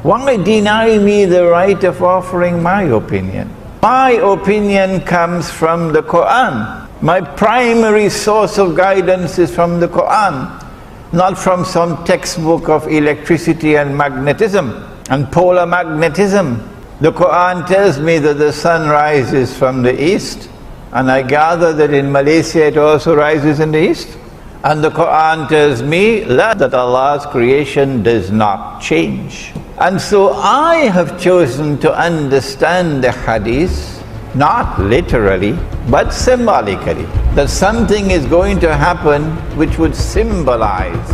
Why deny me the right of offering my opinion? My opinion comes from the Quran. My primary source of guidance is from the Quran, not from some textbook of electricity and magnetism and polar magnetism. The Quran tells me that the sun rises from the east, and I gather that in Malaysia it also rises in the east. And the Quran tells me that Allah's creation does not change. And so I have chosen to understand the hadith, not literally, but symbolically, that something is going to happen which would symbolize.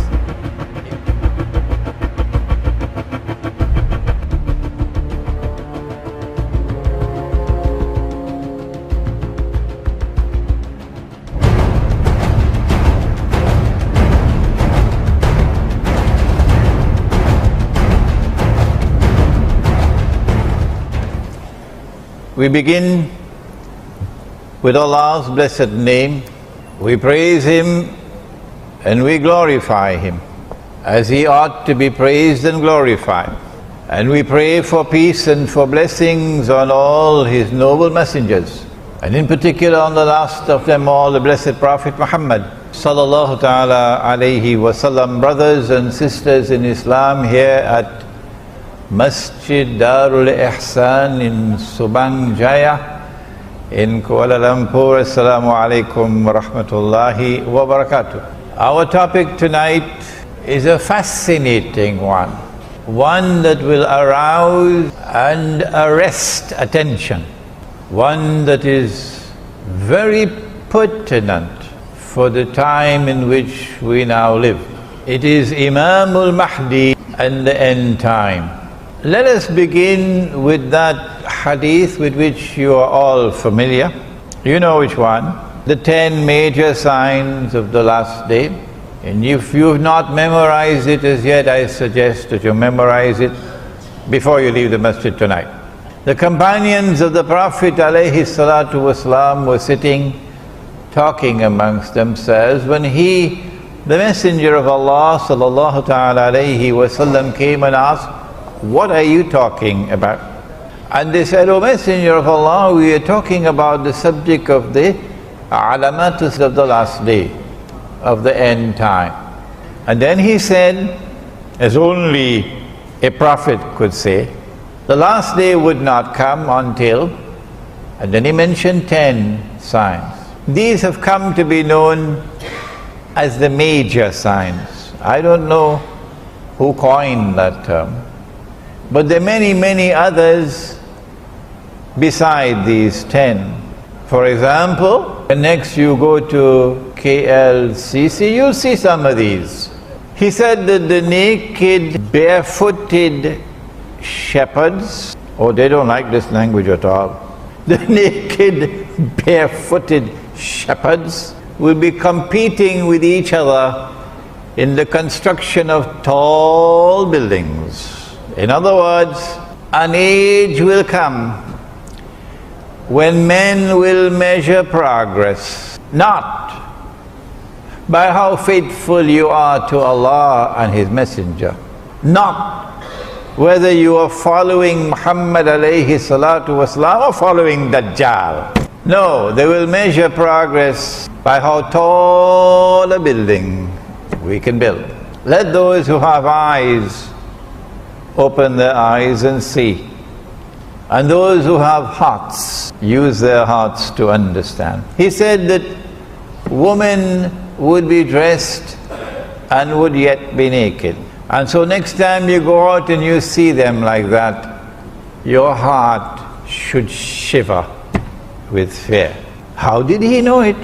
We begin with Allah's blessed name. We praise Him and we glorify Him as He ought to be praised and glorified. And we pray for peace and for blessings on all His noble messengers, and in particular on the last of them all, the blessed Prophet Muhammad sallallahu ta'ala alayhi wasallam. Brothers and sisters in Islam, here at Masjid Darul Ihsan in Subang Jaya in Kuala Lumpur. Assalamu alaikum wa rahmatullahi wa barakatuh. Our topic tonight is a fascinating one that will arouse and arrest attention, one that is very pertinent for the time in which we now live. It is Imam Al-Mahdi and the end time. Let us begin with that hadith with which you are all familiar. You know which one? The 10 major signs of the last day. And if you have not memorized it as yet, I suggest that you memorize it before you leave the masjid tonight. The companions of the Prophet ﷺ were sitting, talking amongst themselves, when the Messenger of Allah ﷺ came and asked, "What are you talking about?" And they said, "O Messenger of Allah, we are talking about the subject of the alamatus of the last day, of the end time." And then he said, as only a prophet could say, the last day would not come until, and then he mentioned 10 signs. These have come to be known as the major signs. I don't know who coined that term, but there are many, many others beside these 10. For example, next you go to KLCC, you'll see some of these. He said that the naked, barefooted shepherds, they don't like this language at all. The naked, barefooted shepherds will be competing with each other in the construction of tall buildings. In other words, an age will come when men will measure progress, not by how faithful you are to Allah and His Messenger, not whether you are following Muhammad alayhi salatu wasalam or following Dajjal. No, they will measure progress by how tall a building we can build. Let those who have eyes open their eyes and see, and those who have hearts use their hearts to understand. He said that women would be dressed and would yet be naked. And so next time you go out and you see them like that, your heart should shiver with fear. How did he know it?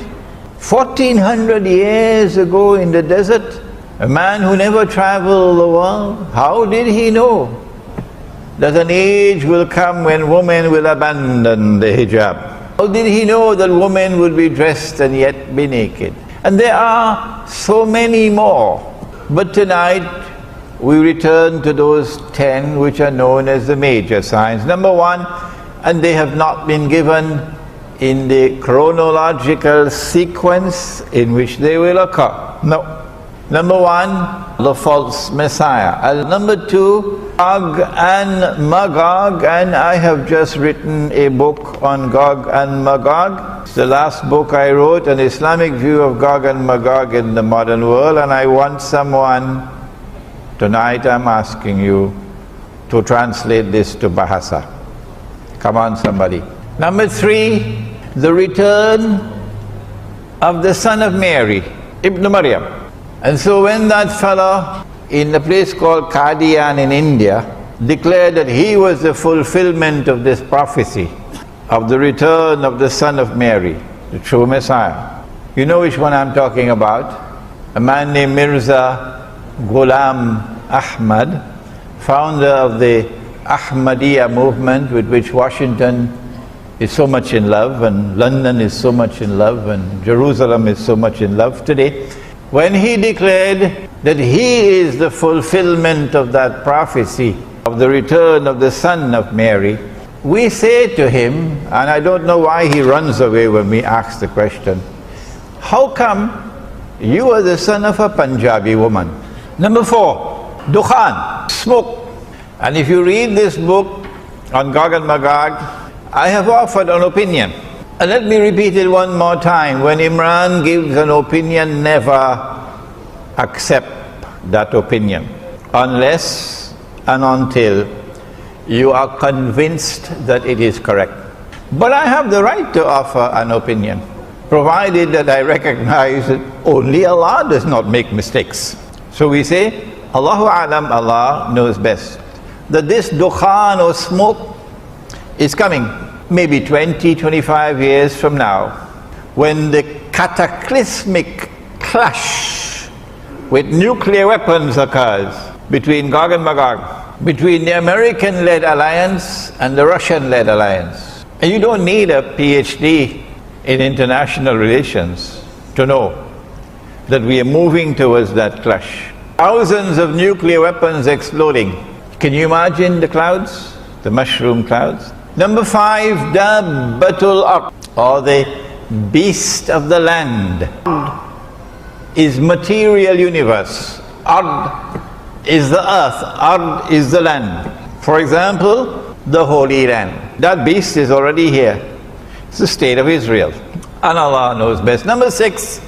1400 years ago in the desert, a man who never traveled the world, how did he know that an age will come when women will abandon the hijab? How did he know that women would be dressed and yet be naked? And there are so many more. But tonight we return to those 10 which are known as the major signs. Number 1, and they have not been given in the chronological sequence in which they will occur. No. Number one, the false Messiah. And number two, Gog and Magog, and I have just written a book on Gog and Magog. It's the last book I wrote, an Islamic view of Gog and Magog in the modern world, and I want someone, tonight I'm asking you, to translate this to Bahasa. Come on, somebody. Number three, the return of the son of Mary, Ibn Maryam. And so when that fellow in a place called Qadian in India declared that he was the fulfillment of this prophecy of the return of the son of Mary, the true Messiah. You know which one I'm talking about? A man named Mirza Ghulam Ahmad, founder of the Ahmadiyya movement, with which Washington is so much in love, and London is so much in love, and Jerusalem is so much in love today. When he declared that he is the fulfillment of that prophecy of the return of the son of Mary, we say to him, and I don't know why he runs away when we ask the question, how come you are the son of a Punjabi woman? Number four, Dukhan, smoke. And if you read this book on Gog and Magog, I have offered an opinion. And let me repeat it one more time. When Imran gives an opinion, never accept that opinion unless and until you are convinced that it is correct. But I have the right to offer an opinion, provided that I recognize that only Allah does not make mistakes. So we say, Allahu Alam, Allah knows best. That this dukhan or smoke is coming maybe 20, 25 years from now, when the cataclysmic clash with nuclear weapons occurs between Gog and Magog, between the American-led alliance and the Russian-led alliance. And you don't need a PhD in international relations to know that we are moving towards that clash. Thousands of nuclear weapons exploding. Can you imagine the clouds? The mushroom clouds? Number five, Dabbatul Ard, or the beast of the land, is material universe. Ard is the earth, Ard is the land. For example, the Holy Land. That beast is already here. It's the state of Israel. And Allah knows best. Number six,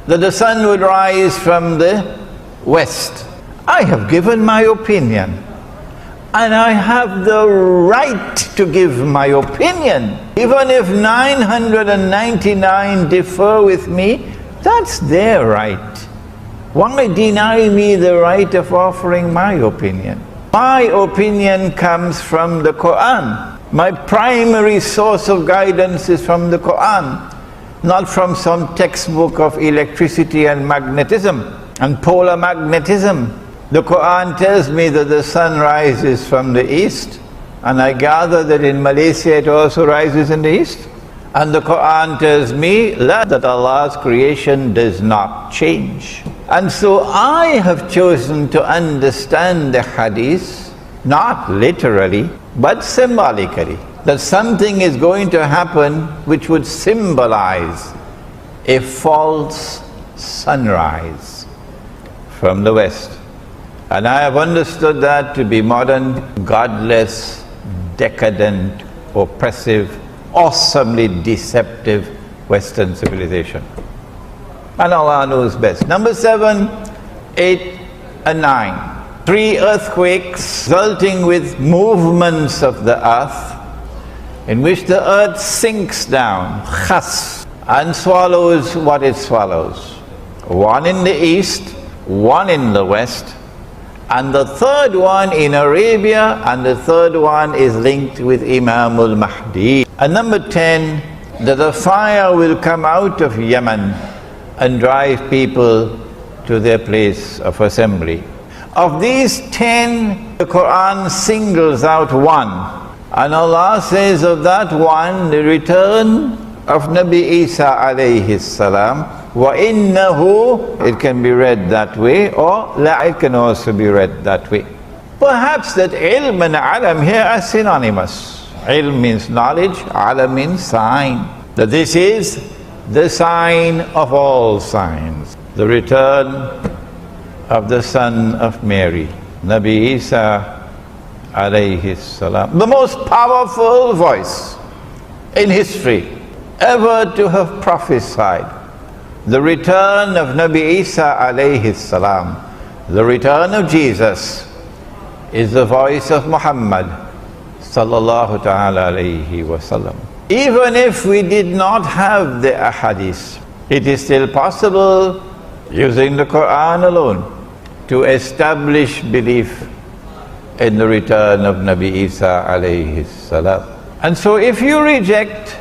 that the sun would rise from the west. I have given my opinion. And I have the right to give my opinion. Even if 999 differ with me, that's their right. Why deny me the right of offering my opinion? My opinion comes from the Quran. My primary source of guidance is from the Quran, not from some textbook of electricity and magnetism and polar magnetism. The Quran tells me that the sun rises from the east, and I gather that in Malaysia it also rises in the east. And the Quran tells me that Allah's creation does not change. And so I have chosen to understand the hadith, not literally, but symbolically, that something is going to happen which would symbolize a false sunrise from the west. And I have understood that to be modern, godless, decadent, oppressive, awesomely deceptive Western civilization. And Allah knows best. Number 7, 8 and 9. 3 earthquakes resulting with movements of the earth, in which the earth sinks down, khas, and swallows what it swallows. One in the east, one in the west, and the third one in Arabia, and the third one is linked with Imam Al-Mahdi. And number 10, that the fire will come out of Yemen and drive people to their place of assembly. Of these 10, the Quran singles out one. And Allah says of that one, the return of Nabi Isa alayhi salam, وَإِنَّهُ, it can be read that way, or it can also be read that way. Perhaps that ilm and alam here are synonymous. Ilm means knowledge, alam means sign. That this is the sign of all signs, the return of the son of Mary, Nabi Isa alayhi salam, the most powerful voice in history ever to have prophesied the return of Nabi Isa alayhi salam, the return of Jesus, is the voice of Muhammad sallallahu ta'ala alayhi wasallam. Even if we did not have the ahadith, it is still possible, using the Quran alone, to establish belief in the return of Nabi Isa alayhi salam. And so if you reject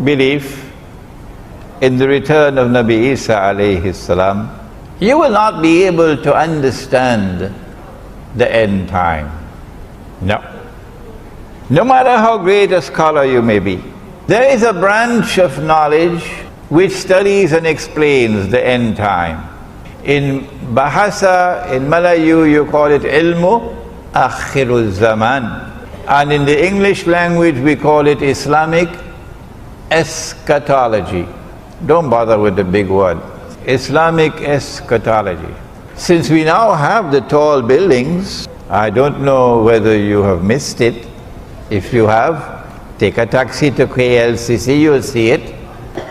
belief in the return of Nabi Isa alayhi salam, you will not be able to understand the end time. No. No matter how great a scholar you may be, there is a branch of knowledge which studies and explains the end time. In Bahasa, in Malayu, you call it ilmu akhirul zaman. And in the English language, we call it Islamic eschatology. Don't bother with the big word. Islamic eschatology. Since we now have the tall buildings, I don't know whether you have missed it. If you have, take a taxi to KLCC, you'll see it.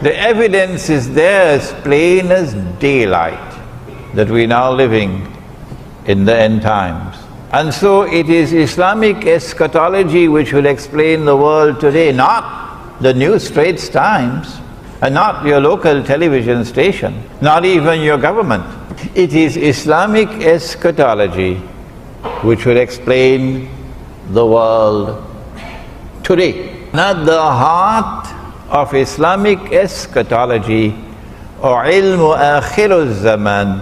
The evidence is there as plain as daylight that we're now living in the end times. And so it is Islamic eschatology which will explain the world today, not the New Straits Times, and not your local television station, not even your government. It is Islamic eschatology which will explain the world today. Not the heart of Islamic eschatology or ilmu akhirul zaman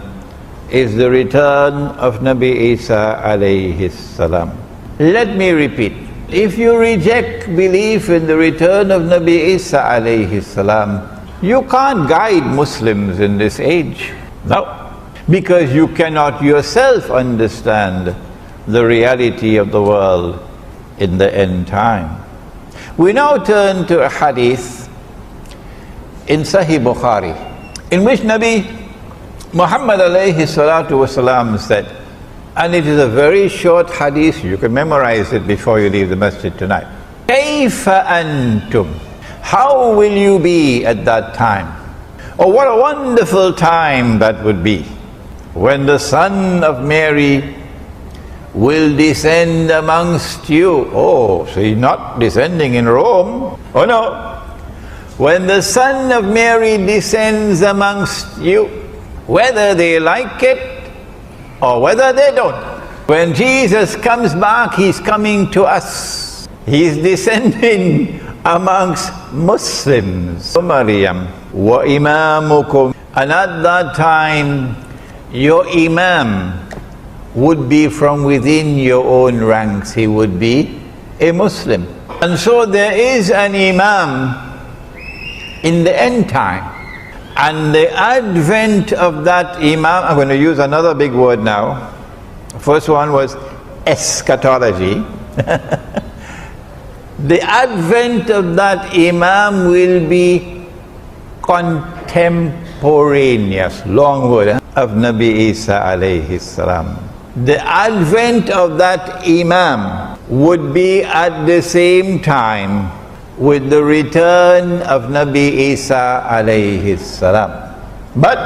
is the return of Nabi Isa alayhi salam. Let me repeat. If you reject belief in the return of Nabi Isa alayhi salam, you can't guide Muslims in this age. No. Because you cannot yourself understand the reality of the world in the end time. We now turn to a hadith in Sahih Bukhari, in which Nabi Muhammad alayhi salatu wasalam said, and it is a very short hadith, you can memorize it before you leave the masjid tonight. Kayfa antum? How will you be at that time? Oh, what a wonderful time that would be, when the son of Mary will descend amongst you. Oh, so he's not descending in Rome. Oh no. When the son of Mary descends amongst you, whether they like it or whether they don't. When Jesus comes back, he's coming to us. He's descending amongst Muslims. Maryam wa imamukum. And at that time, your imam would be from within your own ranks. He would be a Muslim. And so there is an imam in the end time. And the advent of that imam, I'm going to use another big word now. First one was eschatology. The advent of that imam will be contemporaneous, long word, of Nabi Isa alayhi salam. The advent of that imam would be at the same time with the return of Nabi Isa alayhi salam. But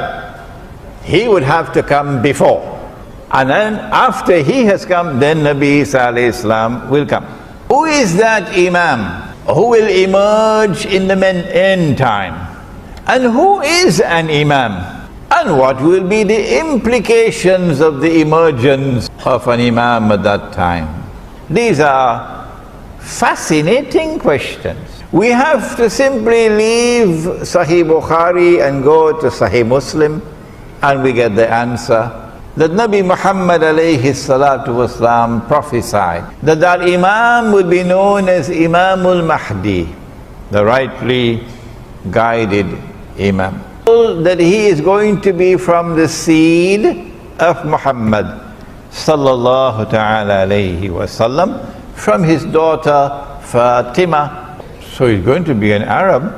he would have to come before. And then after he has come, then Nabi Isa alayhi salam will come. Who is that imam who will emerge in the end time? And who is an imam? And what will be the implications of the emergence of an imam at that time? These are fascinating questions. We have to simply leave Sahih Bukhari and go to Sahih Muslim, and we get the answer that Nabi Muhammad alayhi salatu wasalam prophesied that that imam would be known as Imam Al-Mahdi, the rightly guided imam. That he is going to be from the seed of Muhammad sallallahu ta'ala alayhi wasallam, from his daughter Fatima. So he's going to be an Arab.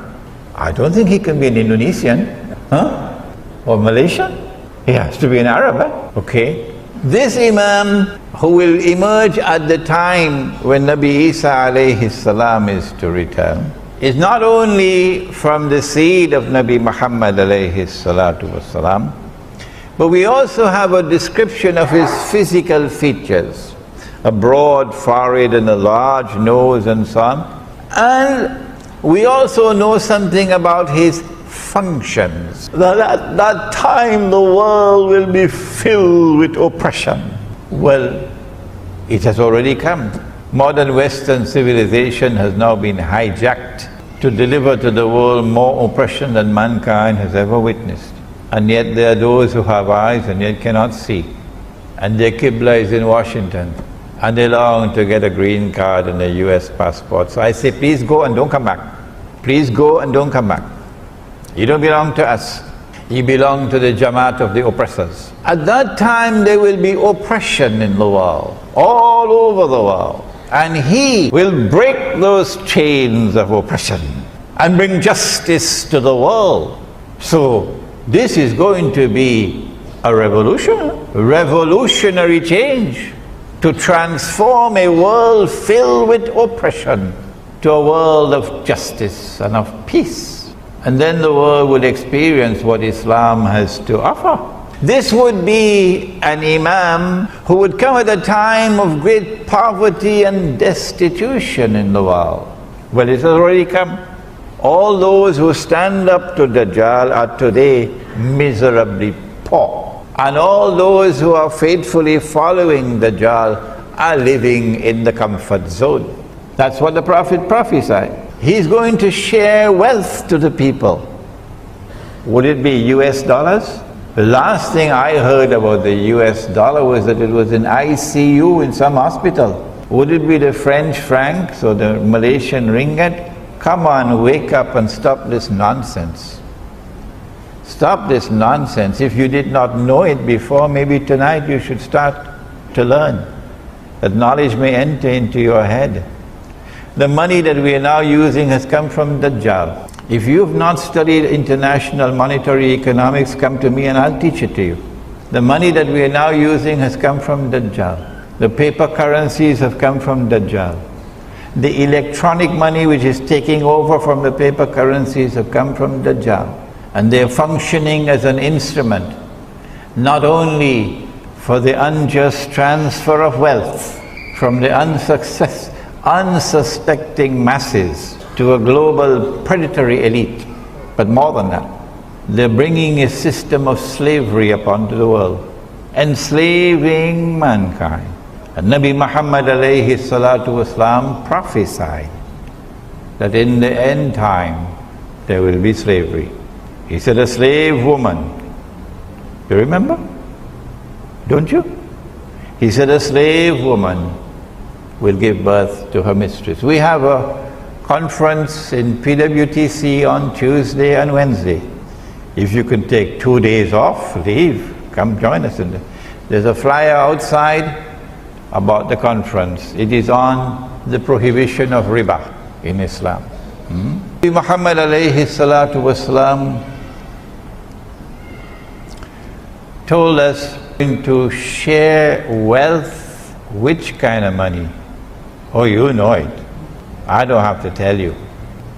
I don't think he can be an Indonesian, or Malaysian. He has to be an Arab, okay? This Imam who will emerge at the time when Nabi Isa alayhi salam is to return is not only from the seed of Nabi Muhammad alayhi salatu wasalam, but we also have a description of his physical features, a broad forehead and a large nose and so on. And we also know something about his functions. That at that time the world will be filled with oppression. Well, it has already come. Modern Western civilization has now been hijacked to deliver to the world more oppression than mankind has ever witnessed. And yet there are those who have eyes and yet cannot see. And their Qibla is in Washington. And they long to get a green card and a US passport. So I say, please go and don't come back. Please go and don't come back. You don't belong to us. You belong to the Jamaat of the oppressors. At that time there will be oppression in the world, all over the world. And he will break those chains of oppression and bring justice to the world. So this is going to be a revolutionary change to transform a world filled with oppression to a world of justice and of peace. And then the world would experience what Islam has to offer. This would be an Imam who would come at a time of great poverty and destitution in the world. Well, it has already come. All those who stand up to Dajjal are today miserably poor. And all those who are faithfully following Dajjal are living in the comfort zone. That's what the Prophet prophesied. He's going to share wealth to the people. Would it be US dollars? The last thing I heard about the US dollar was that it was in ICU in some hospital. Would it be the French francs or the Malaysian ringgit? Come on, wake up and stop this nonsense. Stop this nonsense. If you did not know it before, maybe tonight you should start to learn. That knowledge may enter into your head. The money that we are now using has come from Dajjal. If you have not studied international monetary economics, come to me and I'll teach it to you. The money that we are now using has come from Dajjal. The paper currencies have come from Dajjal. The electronic money which is taking over from the paper currencies have come from Dajjal. And they are functioning as an instrument, not only for the unjust transfer of wealth from the unsuspecting masses to a global predatory elite, but more than that, they're bringing a system of slavery upon the world, enslaving mankind. And Nabi Muhammad alayhi salatu wasalam prophesied that in the end time there will be slavery. He said a slave woman, you remember? Don't you? He said a slave woman will give birth to her mistress. We have a conference in PWTC on Tuesday and Wednesday. If you can take 2 days off, leave, come join us. There's a flyer outside about the conference. It is on the prohibition of Riba in Islam. Muhammad alayhi salatu wasalam told us to share wealth. Which kind of money? Oh, you know it. I don't have to tell you.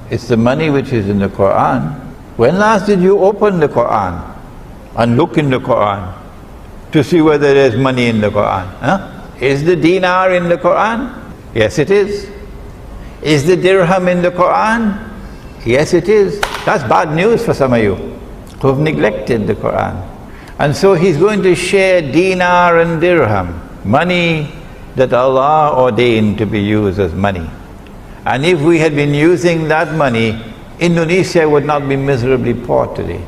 It's the money which is in the Quran. When last did you open the Quran and look in the Quran to see whether there's money in the Quran? Is the dinar in the Quran? Yes, it is. Is the dirham in the Quran? Yes, it is. That's bad news for some of you who have neglected the Quran. And so he's going to share dinar and dirham, money that Allah ordained to be used as money. And if we had been using that money, Indonesia would not be miserably poor today.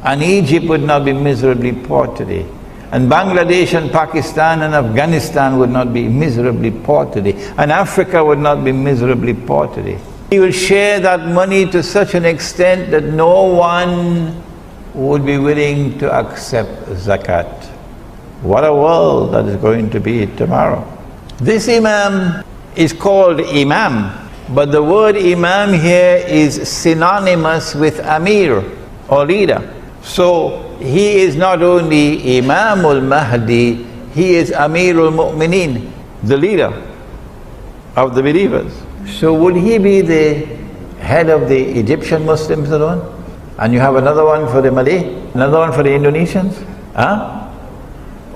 And Egypt would not be miserably poor today. And Bangladesh and Pakistan and Afghanistan would not be miserably poor today. And Africa would not be miserably poor today. He will share that money to such an extent that no one would be willing to accept zakat. What a world that is going to be tomorrow. This Imam is called Imam, but the word Imam here is synonymous with Amir or leader. So he is not only Imam al-Mahdi, he is Amir al-Mu'mineen, the leader of the believers. So would he be the head of the Egyptian Muslims alone? And you have another one for the Malay, another one for the Indonesians? Huh?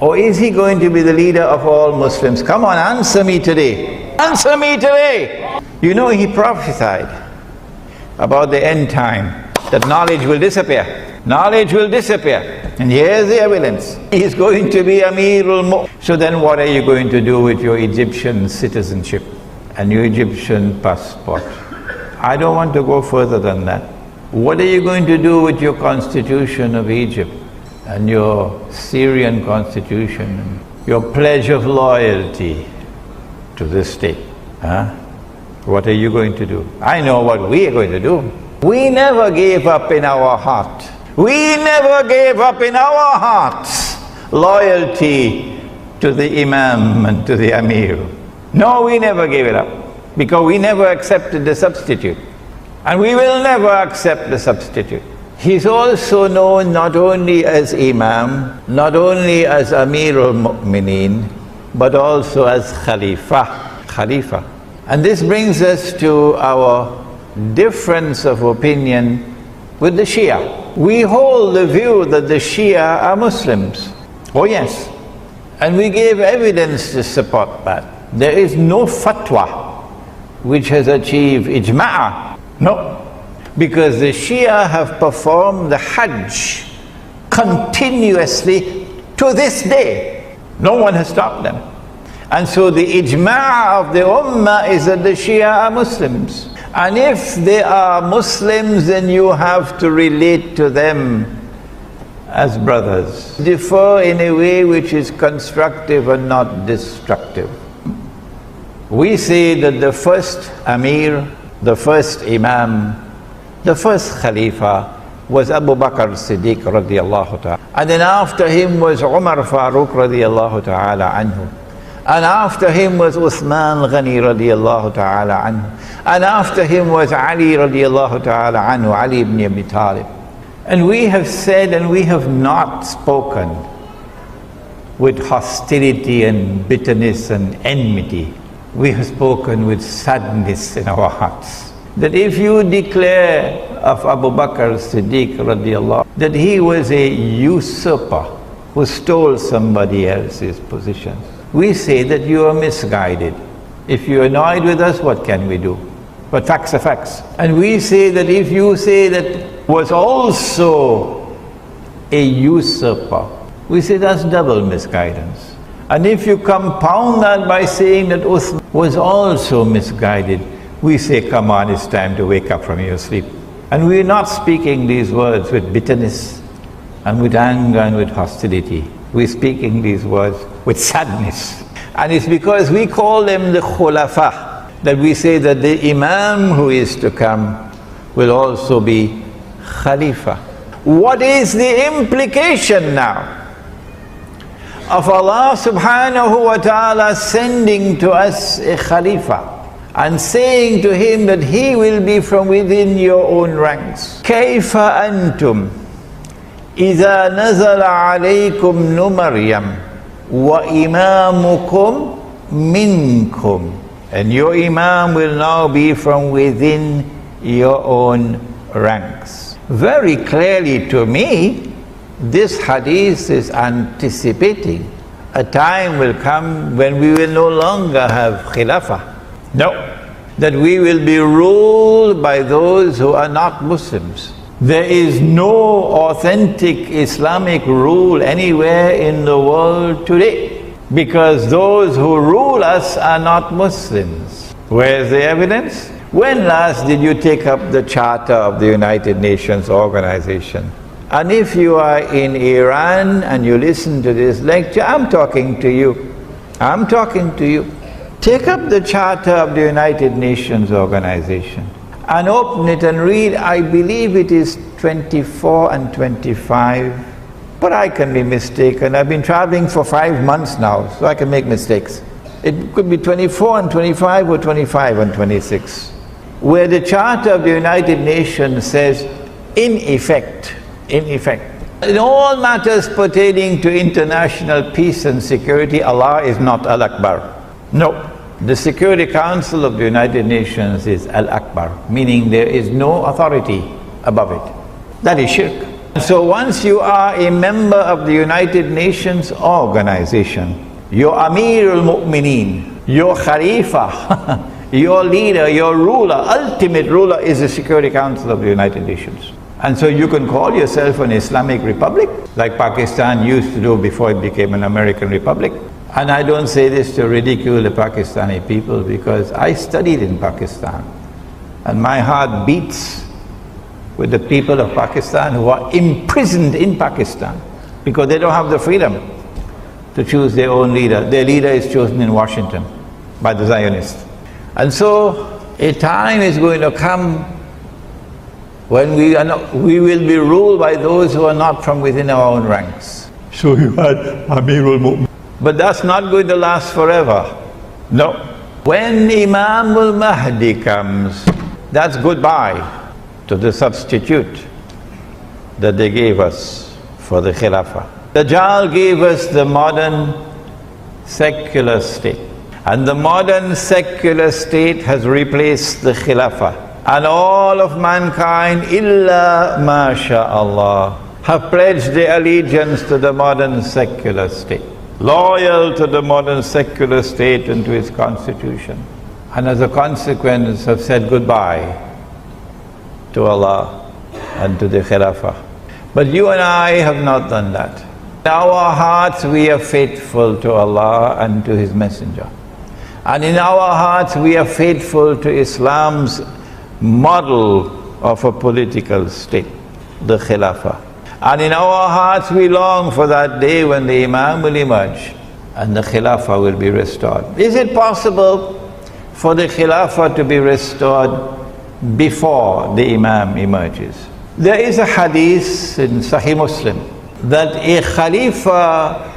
Or is he going to be the leader of all Muslims? Come on, answer me today. Answer me today. You know, he prophesied about the end time, that knowledge will disappear. Knowledge will disappear. And here's the evidence. He is going to be Amirul Mu'min. So then what are you going to do with your Egyptian citizenship and your Egyptian passport? I don't want to go further than that. What are you going to do with your constitution of Egypt and your Syrian constitution and your pledge of loyalty to this state? Huh? What are you going to do? I know what we are going to do. We never gave up in our heart. We never gave up in our hearts loyalty to the Imam and to the Amir. No, we never gave it up, because we never accepted the substitute. And we will never accept the substitute. He's also known not only as Imam, not only as Amir al-Mu'mineen, but also as Khalifa. And this brings us to our difference of opinion with the Shia. We hold the view that the Shia are Muslims. Oh yes. And we gave evidence to support that. There is no fatwa which has achieved ijma'. No. Because the Shia have performed the Hajj continuously to this day. No one has stopped them. And so the ijma' of the ummah is that the Shia are Muslims. And if they are Muslims, then you have to relate to them as brothers. Differ in a way which is constructive and not destructive. We say that the first Amir, the first Imam, the first Khalifa was Abu Bakr Siddiq radiallahu ta'ala. And then after him was Umar Farooq radiallahu ta'ala anhu. And after him was Uthman Ghani radiallahu ta'ala anhu. And after him was Ali radiallahu ta'ala anhu, Ali ibn Abi Talib. And we have said, and we have not spoken with hostility and bitterness and enmity. We have spoken with sadness in our hearts. That if you declare of Abu Bakr Siddiq radiallahu, that he was a usurper who stole somebody else's positions, we say that you are misguided. If you're annoyed with us, what can we do? But facts are facts. And we say that if you say that was also a usurper, we say that's double misguidance. And if you compound that by saying that Uthman was also misguided, we say, come on, it's time to wake up from your sleep. And we're not speaking these words with bitterness and with anger and with hostility. We're speaking these words with sadness. And it's because we call them the khulafa that we say that the Imam who is to come will also be Khalifa. What is the implication now of Allah subhanahu wa ta'ala sending to us a Khalifa and saying to him that he will be from within your own ranks? كيف أنتم إذا نزل عليكم مريم وإمامكم منكم. And your Imam will now be from within your own ranks. Very clearly to me, this hadith is anticipating a time will come when we will no longer have Khilafah. No, that we will be ruled by those who are not Muslims. There is no authentic Islamic rule anywhere in the world today, because those who rule us are not Muslims. Where's the evidence? When last did you take up the Charter of the United Nations Organization? And if you are in Iran and you listen to this lecture, I'm talking to you. I'm talking to you. Take up the Charter of the United Nations Organization and open it and read. I believe it is 24 and 25. But I can be mistaken. I've been traveling for 5 months now, so I can make mistakes. It could be 24 and 25 or 25 and 26. Where the Charter of the United Nations says, in effect, In all matters pertaining to international peace and security, Allah is not Al-Akbar. No. The Security Council of the United Nations is Al-Akbar, meaning there is no authority above it. That is shirk. So once you are a member of the United Nations organization, your Amir al-Mu'mineen, your Khalifa, your leader, your ruler, ultimate ruler is the Security Council of the United Nations. And so you can call yourself an Islamic Republic, like Pakistan used to do before it became an American Republic. And I don't say this to ridicule the Pakistani people, because I studied in Pakistan. And my heart beats with the people of Pakistan who are imprisoned in Pakistan, because they don't have the freedom to choose their own leader. Their leader is chosen in Washington by the Zionists. And so a time is going to come when we will be ruled by those who are not from within our own ranks. So you had Amirul Mu'min. But that's not going to last forever. No. When Imam al-Mahdi comes, that's goodbye to the substitute that they gave us for the Khilafah. Dajjal gave us the modern secular state. And the modern secular state has replaced the Khilafah. And all of mankind, illa masha'Allah, have pledged their allegiance to the modern secular state, loyal to the modern secular state and to its constitution. And as a consequence have said goodbye to Allah and to the Khilafah. But you and I have not done that. In our hearts we are faithful to Allah and to His Messenger. And in our hearts we are faithful to Islam's model of a political state, the Khilafah. And in our hearts we long for that day when the Imam will emerge and the Khilafah will be restored. Is it possible for the Khilafah to be restored before the Imam emerges? There is a hadith in Sahih Muslim that a Khalifa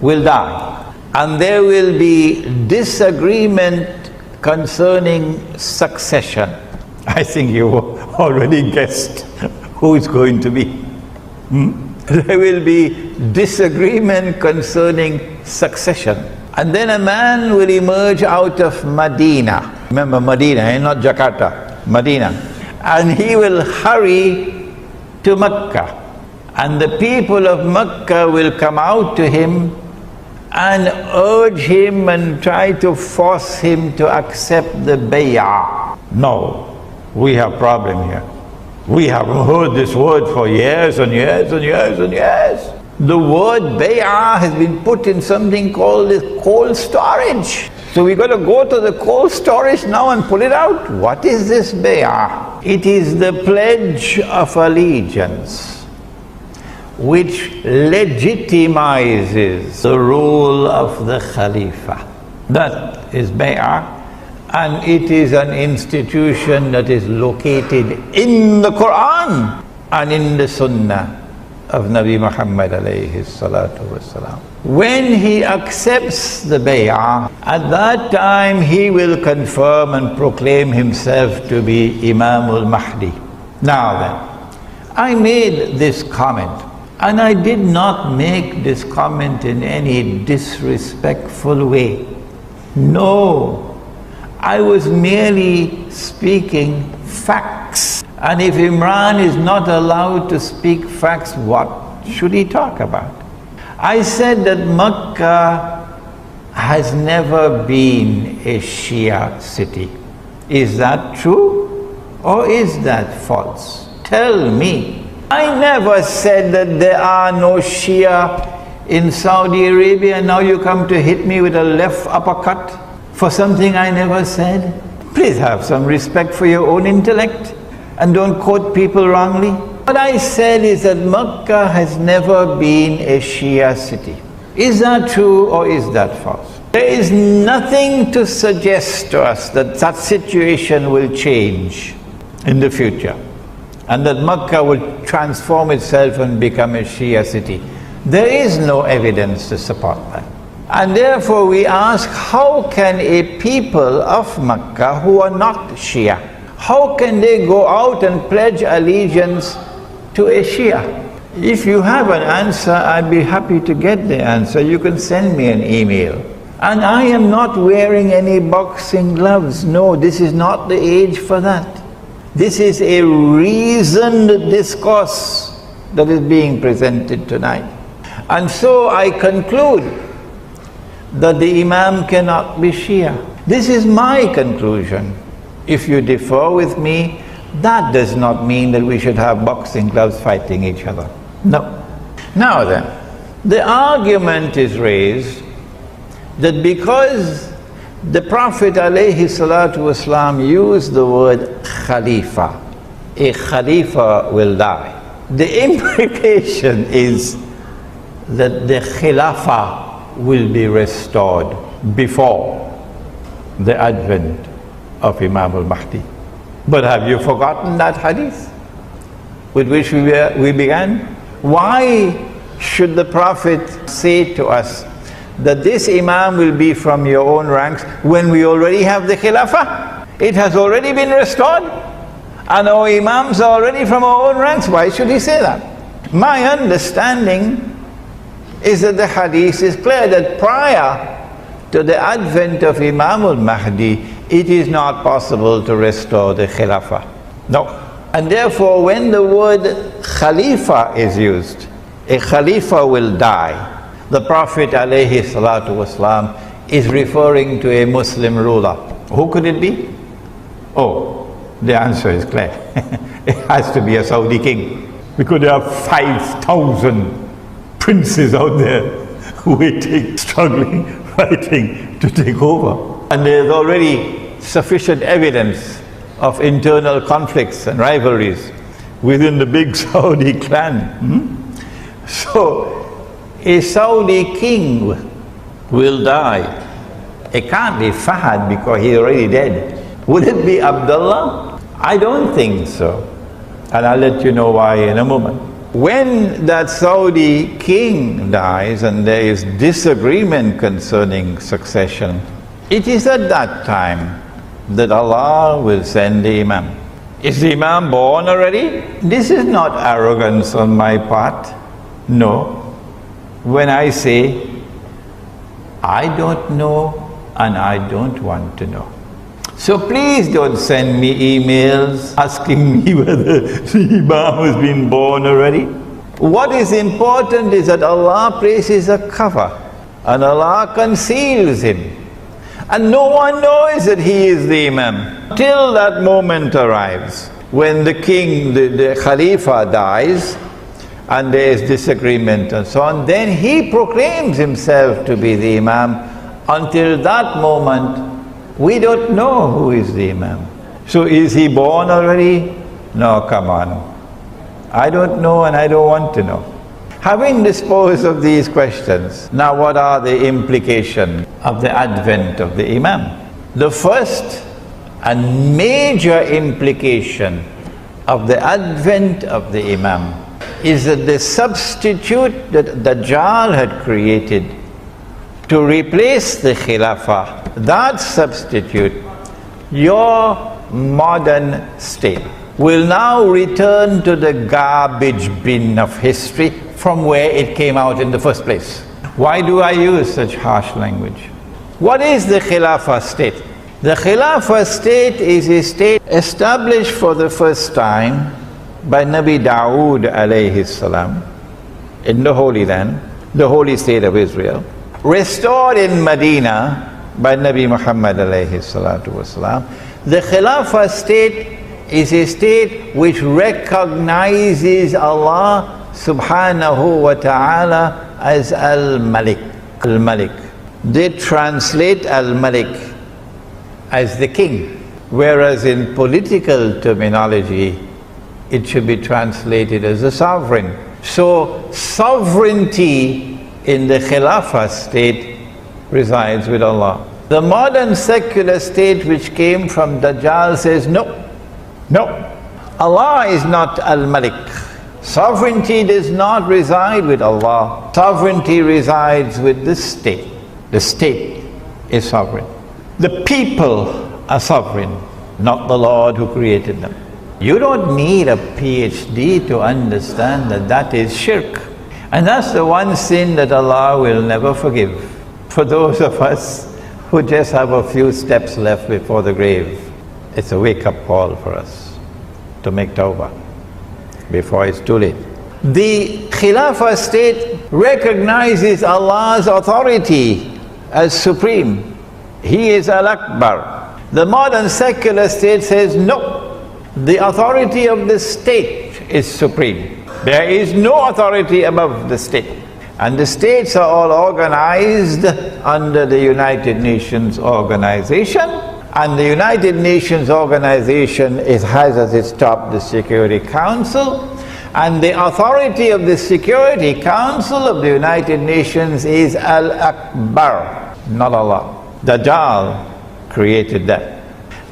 will die and there will be disagreement concerning succession. I think you already guessed who it's going to be. There will be disagreement concerning succession. And then a man will emerge out of Medina. Remember Medina, not Jakarta, Medina. And he will hurry to Mecca. And the people of Mecca will come out to him and urge him and try to force him to accept the bay'ah. No. We have a problem here. We have heard this word for years and years and years and years. The word bay'ah has been put in something called the cold storage. So we've got to go to the cold storage now and pull it out. What is this bay'ah? It is the pledge of allegiance which legitimizes the rule of the Khalifa. That is bay'ah. And it is an institution that is located in the Quran and in the Sunnah of Nabi Muhammad alayhi salatu wasalam. When he accepts the bay'ah, at that time he will confirm and proclaim himself to be Imam al-Mahdi. Now then, I made this comment, and I did not make this comment in any disrespectful way. No. I was merely speaking facts. And if Imran is not allowed to speak facts, what should he talk about? I said that Mecca has never been a Shia city. Is that true or is that false? Tell me. I never said that there are no Shia in Saudi Arabia, and now you come to hit me with a left uppercut for something I never said. Please have some respect for your own intellect and don't quote people wrongly. What I said is that Mecca has never been a Shia city. Is that true or is that false? There is nothing to suggest to us that that situation will change in the future and that Mecca will transform itself and become a Shia city. There is no evidence to support that. And therefore we ask, how can a people of Mecca who are not Shia, how can they go out and pledge allegiance to a Shia? If you have an answer, I'd be happy to get the answer. You can send me an email. And I am not wearing any boxing gloves. No, this is not the age for that. This is a reasoned discourse that is being presented tonight. And so I conclude that the Imam cannot be Shia. This is my conclusion. If you differ with me, that does not mean that we should have boxing gloves fighting each other. No. Now then, the argument is raised that because the Prophet ﷺ used the word Khalifa, a Khalifa will die. The implication is that the Khilafah will be restored before the advent of Imam Al-Mahdi. But have you forgotten that hadith with which we began? Why should the Prophet say to us that this Imam will be from your own ranks when we already have the Khilafah? It has already been restored and our Imams are already from our own ranks. Why should he say that? My understanding is that the hadith is clear that prior to the advent of Imam al-Mahdi, it is not possible to restore the Khilafah. No. And therefore, when the word Khalifa is used, a Khalifa will die. The Prophet ﷺ is referring to a Muslim ruler. Who could it be? Oh, the answer is clear. It has to be a Saudi king. We could have 5,000 princes out there waiting, struggling, fighting to take over. And there's already sufficient evidence of internal conflicts and rivalries within the big Saudi clan. So, a Saudi king will die. It can't be Fahad because he's already dead. Would it be Abdullah? I don't think so. And I'll let you know why in a moment. When that Saudi king dies and there is disagreement concerning succession, it is at that time that Allah will send the Imam. Is the Imam born already? This is not arrogance on my part. No. When I say, I don't know and I don't want to know. So please don't send me emails asking me whether the Imam has been born already. What is important is that Allah places a cover and Allah conceals him. And no one knows that he is the Imam till that moment arrives when the king, the Khalifa dies and there is disagreement and so on. Then he proclaims himself to be the Imam. Until that moment, we don't know who is the Imam. So is he born already? No, come on. I don't know and I don't want to know. Having disposed of these questions, now what are the implications of the advent of the Imam? The first and major implication of the advent of the Imam is that the substitute that Dajjal had created to replace the Khilafah, that substitute, your modern state, will now return to the garbage bin of history from where it came out in the first place. Why do I use such harsh language? What is the Khilafah state? The Khilafah state is a state established for the first time by Nabi Dawood alayhi salam in the Holy Land, the holy state of Israel, restored in Medina by Nabi Muhammad alayhi salatu wasalam. The Khilafah state is a state which recognizes Allah subhanahu wa ta'ala as Al-Malik. Al-Malik. They translate Al-Malik as the king, whereas in political terminology it should be translated as a sovereign. So sovereignty in the Khilafah state resides with Allah. The modern secular state which came from Dajjal says no. No, Allah is not Al-Malik. Sovereignty does not reside with Allah. Sovereignty resides with the state. The state is sovereign. The people are sovereign, not the Lord who created them. You don't need a PhD to understand that that is shirk. And that's the one sin that Allah will never forgive. For those of us who just have a few steps left before the grave, it's a wake-up call for us to make tawbah before it's too late. The Khilafah state recognizes Allah's authority as supreme. He is Al-Akbar. The modern secular state says no, the authority of the state is supreme. There is no authority above the state. And the states are all organized under the United Nations organization. And the United Nations organization has as its top the Security Council. And the authority of the Security Council of the United Nations is Al-Akbar, not Allah. Dajjal created that.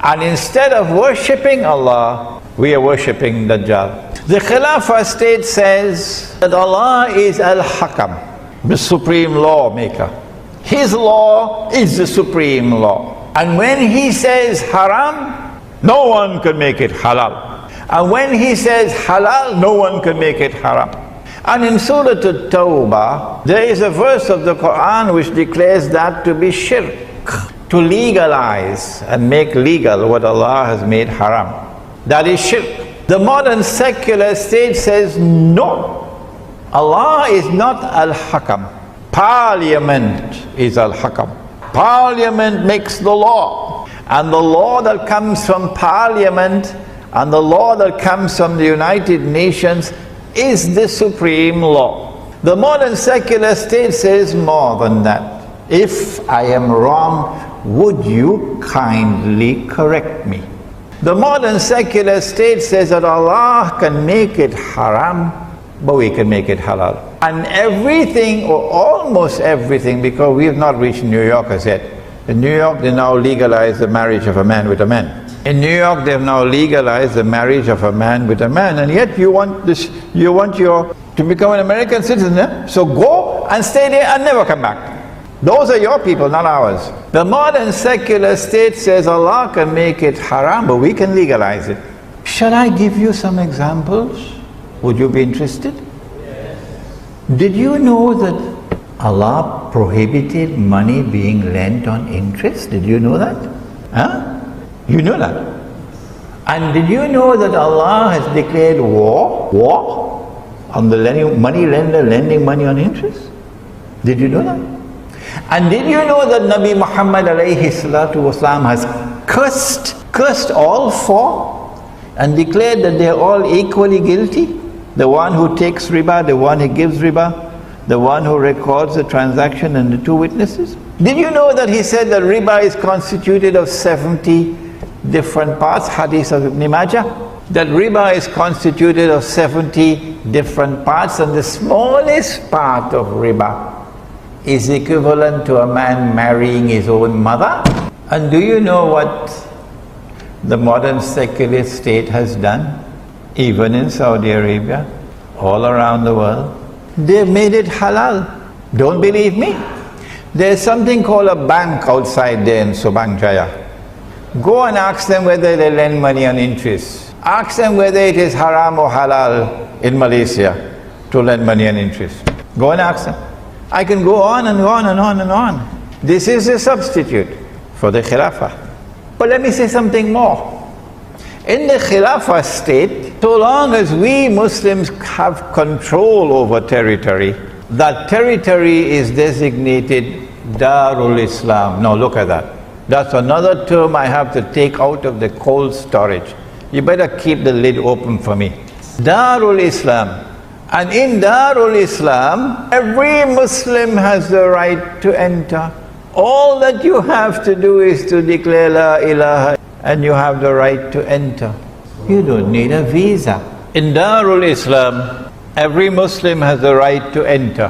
And instead of worshipping Allah, we are worshipping Dajjal. The Khilafah state says that Allah is Al-Hakam, the supreme lawmaker. His law is the supreme law. And when He says haram, no one can make it halal. And when He says halal, no one can make it haram. And in Surah At-Tawbah, there is a verse of the Quran which declares that to be shirk, to legalize and make legal what Allah has made haram. That is shirk. The modern secular state says no, Allah is not Al-Hakam. Parliament is Al-Hakam. Parliament makes the law. And the law that comes from Parliament and the law that comes from the United Nations is the supreme law. The modern secular state says more than that. If I am wrong, would you kindly correct me? The modern secular state says that Allah can make it haram, but we can make it halal. And everything, or almost everything, because we have not reached New York as yet. In New York, they now legalize the marriage of a man with a man. In New York, they have now legalized the marriage of a man with a man, and yet you want to become an American citizen, eh? So go and stay there and never come back. Those are your people, not ours. The modern secular state says Allah can make it haram, but we can legalize it. Shall I give you some examples? Would you be interested? Yes. Did you know that Allah prohibited money being lent on interest? Did you know that? Huh? You know that? And did you know that Allah has declared war on the money lender lending money on interest? Did you know that? And did you know that Nabi Muhammad alayhi salatu wasalam has cursed all four and declared that they are all equally guilty? The one who takes riba, the one who gives riba, the one who records the transaction, and the two witnesses. Did you know that he said that riba is constituted of 70 different parts? Hadith of Ibn Majah. That riba is constituted of 70 different parts, and the smallest part of riba is equivalent to a man marrying his own mother. And do you know what the modern secular state has done? Even in Saudi Arabia, all around the world, they've made it halal. Don't believe me? There's something called a bank outside there in Subang Jaya. Go and ask them whether they lend money on interest. Ask them whether it is haram or halal in Malaysia to lend money on interest. Go and ask them. I can go on and on and on and on. This is a substitute for the Khilafah. But let me say something more. In the Khilafah state, so long as we Muslims have control over territory, that territory is designated Darul Islam. Now look at that. That's another term I have to take out of the cold storage. You better keep the lid open for me. Darul Islam. And in Darul Islam, every Muslim has the right to enter. All that you have to do is to declare La ilaha, and you have the right to enter. You don't need a visa. In Darul Islam, every Muslim has the right to enter.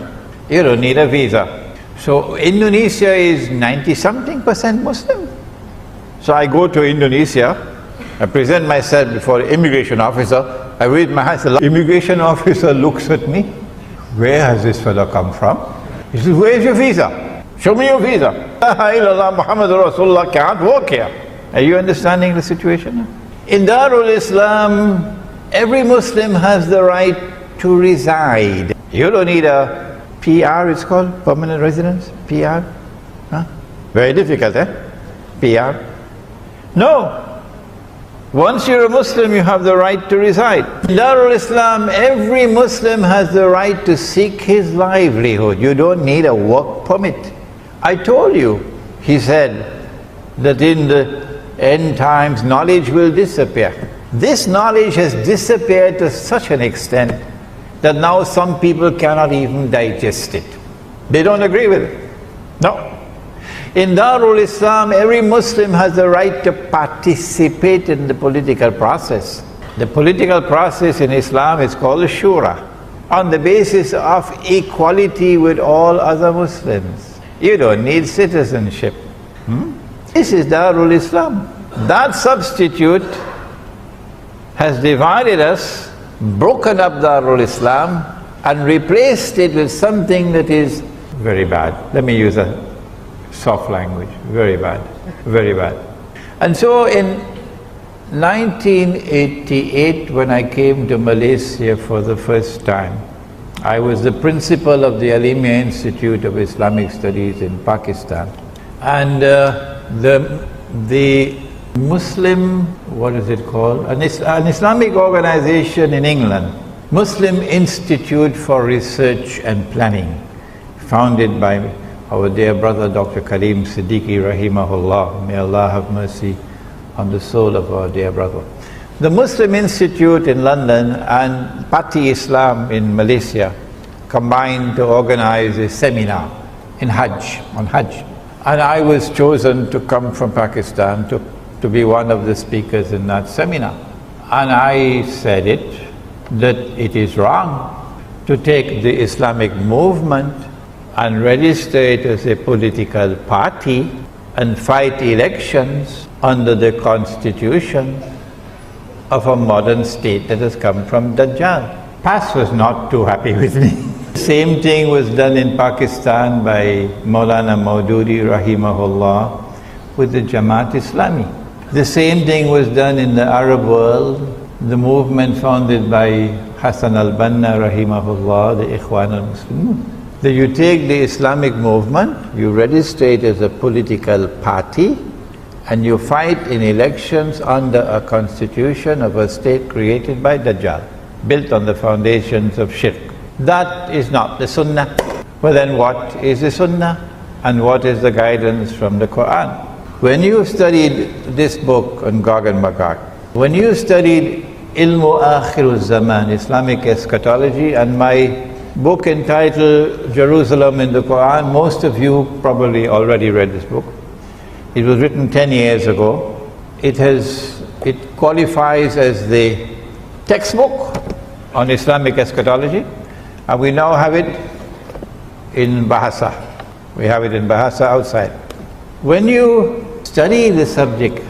You don't need a visa. So Indonesia is 90-something% Muslim. So I go to Indonesia, I present myself before the immigration officer, I raise my hands, the immigration officer looks at me. Where has this fellow come from? He says, where is your visa? Show me your visa. La ilaha illallah Muhammad Rasulullah can't work here. Are you understanding the situation? In Darul Islam, every Muslim has the right to reside. You don't need a PR, it's called, permanent residence, PR. Huh? Very difficult, PR. No. Once you're a Muslim, you have the right to reside. In Darul Islam, every Muslim has the right to seek his livelihood. You don't need a work permit. I told you, he said, that in the end times, knowledge will disappear. This knowledge has disappeared to such an extent that now some people cannot even digest it. They don't agree with it. No. In Darul Islam, every Muslim has the right to participate in the political process. The political process in Islam is called shura, on the basis of equality with all other Muslims. You don't need citizenship. This is Darul Islam. That substitute has divided us, broken up Darul Islam, and replaced it with something that is very bad. Let me use a soft language. Very bad. Very bad. And so in 1988, when I came to Malaysia for the first time, I was the principal of the Alimia Institute of Islamic Studies in Pakistan. And the Muslim, what is it called? An Islamic organization in England, Muslim Institute for Research and Planning, founded by our dear brother Dr. Karim Siddiqui rahimahullah. May Allah have mercy on the soul of our dear brother. The Muslim Institute in London and Party Islam in Malaysia combined to organize a seminar on Hajj. And I was chosen to come from Pakistan to be one of the speakers in that seminar. And I said that it is wrong to take the Islamic movement and register it as a political party and fight elections under the constitution of a modern state that has come from Dajjal. PAS was not too happy with me. Same thing was done in Pakistan by Maulana Maududi rahimahullah with the Jamaat Islami. The same thing was done in the Arab world, the movement founded by Hassan al-Banna rahimahullah, the Ikhwan al-Muslimun. That you take the Islamic movement, you register it as a political party, and you fight in elections under a constitution of a state created by Dajjal, built on the foundations of shirk. That is not the Sunnah. Well then what is the Sunnah? And what is the guidance from the Quran? When you studied this book on Gog and Magog, when you studied Ilmu Akhirul Zaman, Islamic eschatology, and my book entitled Jerusalem in the Quran, most of you probably already read this book. It was written 10 years ago. It qualifies as the textbook on Islamic eschatology, and we now have it in Bahasa. We have it in Bahasa outside. When you study the subject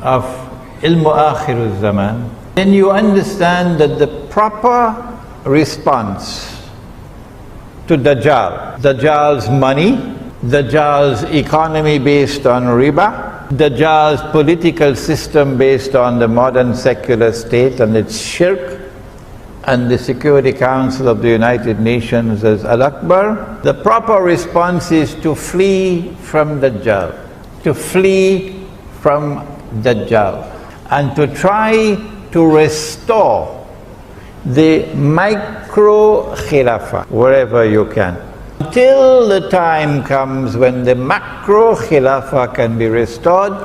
of Ilmu Akhirul Zaman, then you understand that the proper response to Dajjal, Dajjal's money, Dajjal's economy based on Riba, Dajjal's political system based on the modern secular state and its shirk, and the Security Council of the United Nations as Al-Akbar, the proper response is to flee from Dajjal, to flee from Dajjal, and to try to restore the micro-khilafah wherever you can. Until the time comes when the macro-khilafah can be restored,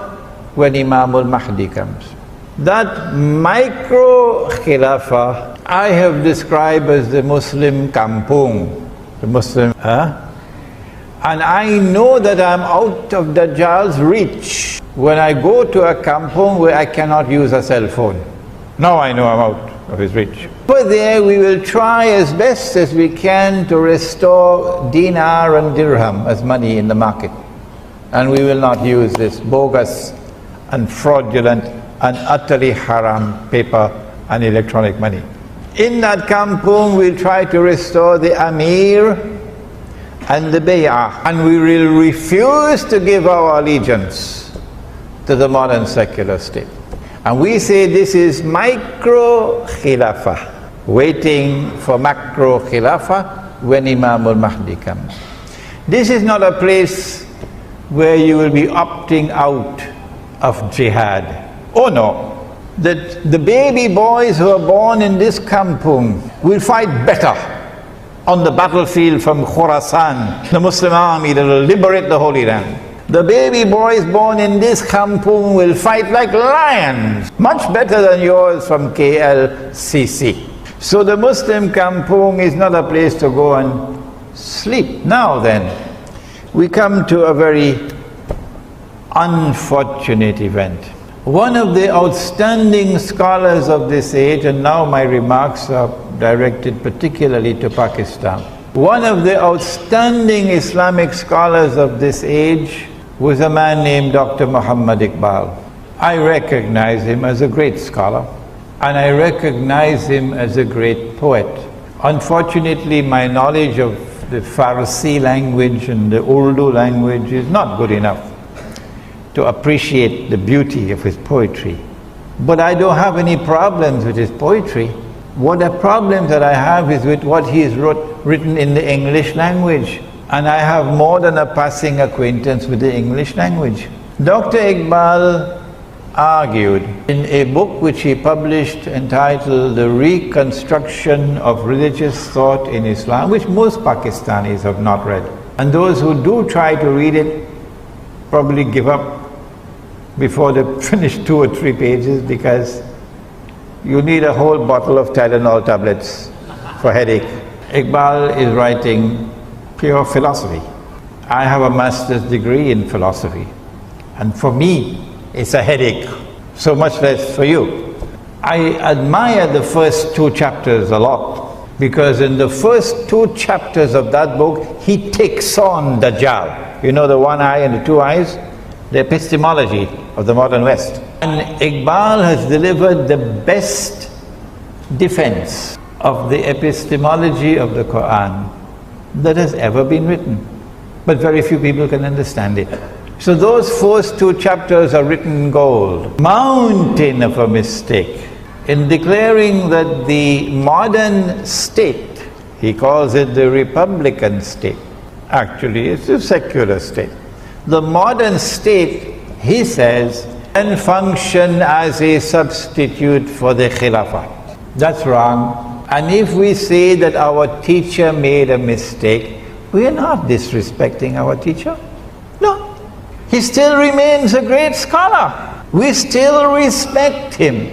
when Imam Al-Mahdi comes. That micro-khilafah I have described as the Muslim kampung, the Muslim, and I know that I'm out of Dajjal's reach when I go to a kampung where I cannot use a cell phone. Now I know I'm out of his reach. Over there we will try as best as we can to restore dinar and dirham as money in the market. And we will not use this bogus and fraudulent and utterly haram paper and electronic money. In that kampung we'll try to restore the Amir and the Bay'ah, and we will refuse to give our allegiance to the modern secular state. And we say this is micro khilafah, waiting for macro khilafah when Imam al-Mahdi comes. This is not a place where you will be opting out of jihad. Oh no. That the baby boys who are born in this kampung will fight better on the battlefield from Khorasan, the Muslim army that will liberate the Holy Land. The baby boys born in this kampung will fight like lions, much better than yours from KLCC. So the Muslim kampung is not a place to go and sleep. Now then, we come to a very unfortunate event. One of the outstanding scholars of this age, and now my remarks are directed particularly to Pakistan. One of the outstanding Islamic scholars of this age was a man named Dr. Muhammad Iqbal. I recognize him as a great scholar, and I recognize him as a great poet. Unfortunately, my knowledge of the Farsi language and the Urdu language is not good enough to appreciate the beauty of his poetry. But I don't have any problems with his poetry. What the problem that I have is with what he has written in the English language. And I have more than a passing acquaintance with the English language. Dr. Iqbal argued in a book which he published entitled The Reconstruction of Religious Thought in Islam, which most Pakistanis have not read. And those who do try to read it probably give up before they finish 2 or 3 pages, because you need a whole bottle of Tylenol tablets for headache. Iqbal is writing pure philosophy. I have a master's degree in philosophy, and for me it's a headache, so much less for you. I admire the first 2 chapters a lot, because in the first 2 chapters of that book he takes on Dajjal. You know, the one eye and the 2 eyes? The epistemology of the modern West. And Iqbal has delivered the best defense of the epistemology of the Quran that has ever been written. But very few people can understand it. So those first 2 chapters are written in gold. Mountain of a mistake in declaring that the modern state, he calls it the Republican state, actually it's a secular state. The modern state, he says, can function as a substitute for the Khilafah. That's wrong. And if we say that our teacher made a mistake, we are not disrespecting our teacher. No. He still remains a great scholar. We still respect him.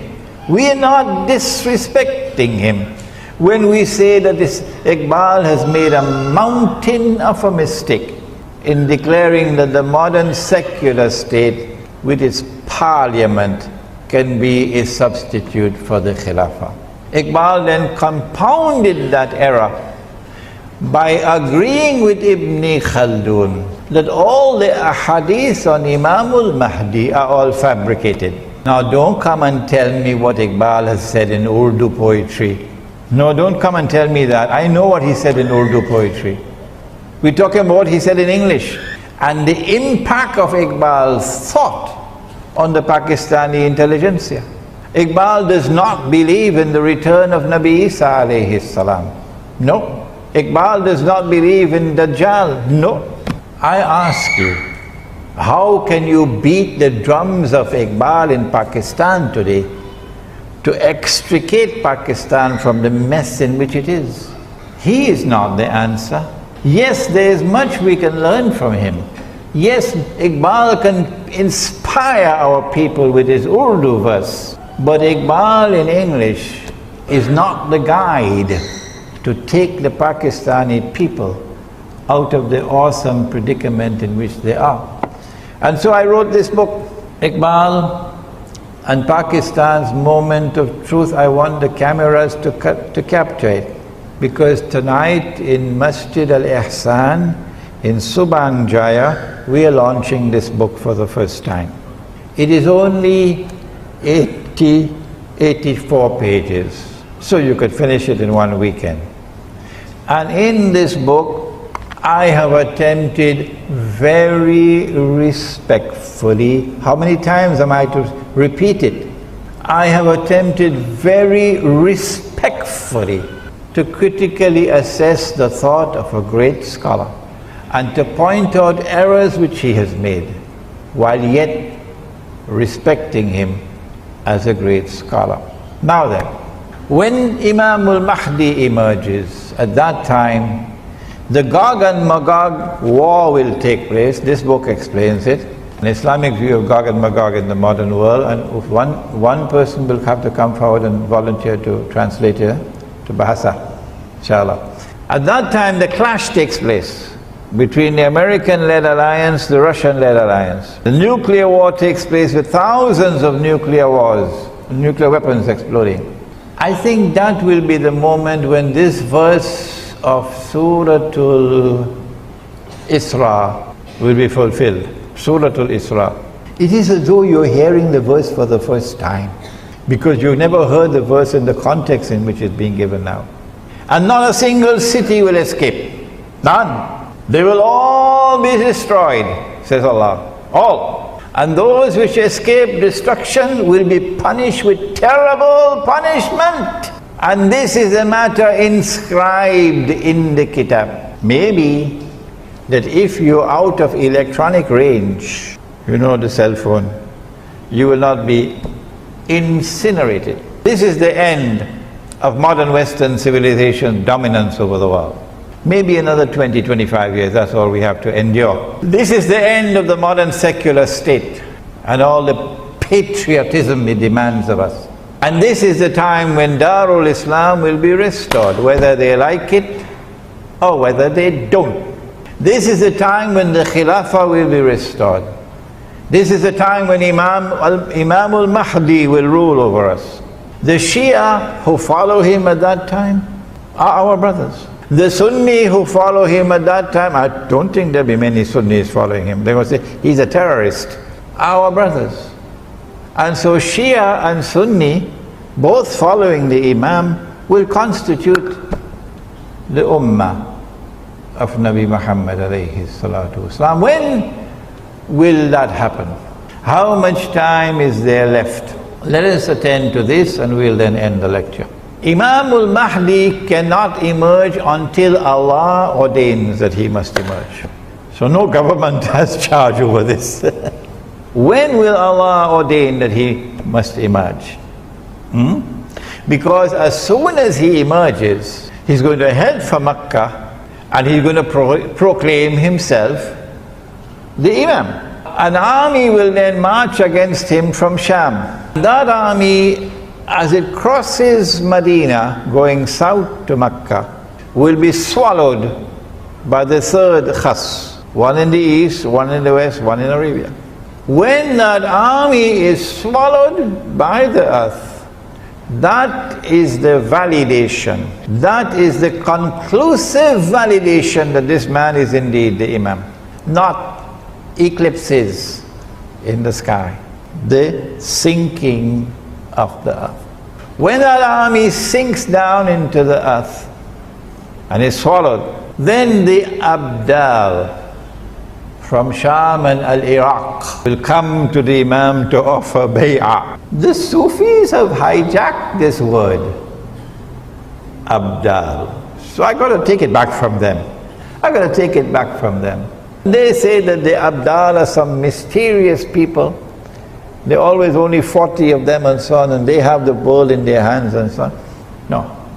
We are not disrespecting him when we say that this Iqbal has made a mountain of a mistake in declaring that the modern secular state with its parliament can be a substitute for the Khilafah. Iqbal then compounded that error by agreeing with Ibn Khaldun that all the ahadith on Imam al-Mahdi are all fabricated. Now don't come and tell me what Iqbal has said in Urdu poetry. No, don't come and tell me that. I know what he said in Urdu poetry. We're talking about what he said in English. And the impact of Iqbal's thought on the Pakistani intelligentsia. Iqbal does not believe in the return of Nabi Isa alayhi salam. No. Iqbal does not believe in Dajjal. No. I ask you, how can you beat the drums of Iqbal in Pakistan today to extricate Pakistan from the mess in which it is? He is not the answer. Yes, there is much we can learn from him. Yes, Iqbal can inspire our people with his Urdu verse. But Iqbal in English is not the guide to take the Pakistani people out of the awesome predicament in which they are. And so I wrote this book, Iqbal and Pakistan's Moment of Truth. I want the cameras to capture it, because tonight in Masjid Al-Ihsan in Subang Jaya, we are launching this book for the first time. It is only 84 pages, so you could finish it in one weekend. And in this book, I have attempted very respectfully, how many times am I to repeat it? I have attempted very respectfully to critically assess the thought of a great scholar and to point out errors which he has made, while yet respecting him as a great scholar. Now then, when Imam Al-Mahdi emerges, at that time, the Gog and Magog war will take place. This book explains it. An Islamic view of Gog and Magog in the modern world, and one person will have to come forward and volunteer to translate it to Bahasa, inshallah. At that time, the clash takes place between the American-led alliance, the Russian-led alliance. The nuclear war takes place with thousands of nuclear weapons exploding. I think that will be the moment when this verse of Suratul Isra will be fulfilled. Suratul Isra. It is as though you're hearing the verse for the first time, because you've never heard the verse in the context in which it's being given now. And not a single city will escape. None. They will all be destroyed, says Allah. All. And those which escape destruction will be punished with terrible punishment. And this is a matter inscribed in the Kitab. Maybe that if you're out of electronic range, you know, the cell phone, you will not be incinerated. This is the end of modern Western civilization dominance over the world. Maybe another 20, 25 years, that's all we have to endure. This is the end of the modern secular state and all the patriotism it demands of us. And this is the time when Darul Islam will be restored, whether they like it or whether they don't. This is the time when the Khilafah will be restored. This is the time when Imam Al-Mahdi will rule over us. The Shia who follow him at that time are our brothers. The Sunni who follow him at that time, I don't think there'll be many Sunnis following him. They will say, he's a terrorist. Our brothers. And so Shia and Sunni, both following the Imam, will constitute the Ummah of Nabi Muhammad alayhi salatu wasalam. When will that happen? How much time is there left? Let us attend to this and we'll then end the lecture. Imam al-Mahdi cannot emerge until Allah ordains that he must emerge. So no government has charge over this. When will Allah ordain that he must emerge? Because as soon as he emerges, he's going to head for Makkah and he's going to proclaim himself the Imam. An army will then march against him from Sham. That army, as it crosses Medina, going south to Makkah, will be swallowed by the third khas. One in the east, one in the west, one in Arabia. When that army is swallowed by the earth, that is the validation. That is the conclusive validation that this man is indeed the Imam. Not eclipses in the sky. The sinking of the earth. When that army sinks down into the earth and is swallowed, then the Abdal from Sham and Al-Iraq will come to the Imam to offer bay'ah. The Sufis have hijacked this word, Abdal. So I got to take it back from them. They say that the Abdal are some mysterious people. There are always only 40 of them and so on, and they have the bowl in their hands and so on. No.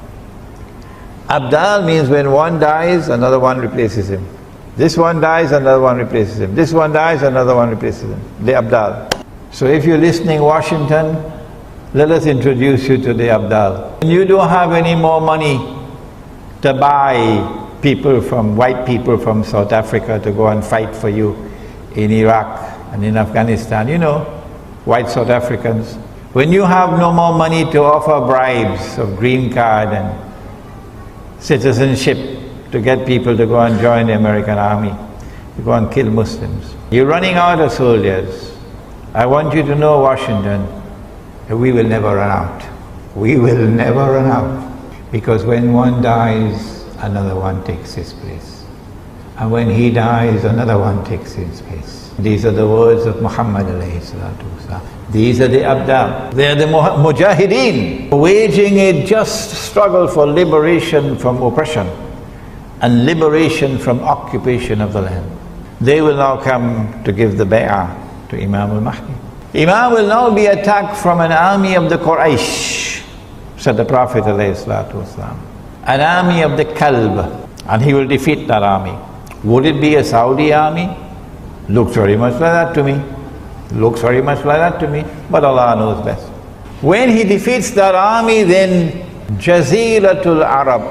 Abdal means when one dies, another one replaces him. This one dies, another one replaces him. This one dies, another one replaces him. The Abdal. So if you're listening, Washington, let us introduce you to the Abdal. You don't have any more money to buy white people from South Africa to go and fight for you in Iraq and in Afghanistan. You know, white South Africans. When you have no more money to offer bribes of green card and citizenship to get people to go and join the American army, to go and kill Muslims. You're running out of soldiers. I want you to know, Washington, that we will never run out. We will never run out. Because when one dies, another one takes his place. And when he dies, another one takes his place. These are the words of Muhammad alayhi salatu wasalam. These are the Abdal. They are the Mujahideen, waging a just struggle for liberation from oppression and liberation from occupation of the land. They will now come to give the bay'ah to Imam al-Mahdi. Imam will now be attacked from an army of the Quraysh, said the Prophet alayhi salatu wasalam. An army of the Kalb, and he will defeat that army. Would it be a Saudi army? Looks very much like that to me. Looks very much like that to me, but Allah knows best. When he defeats that army, then Jaziratul Arab,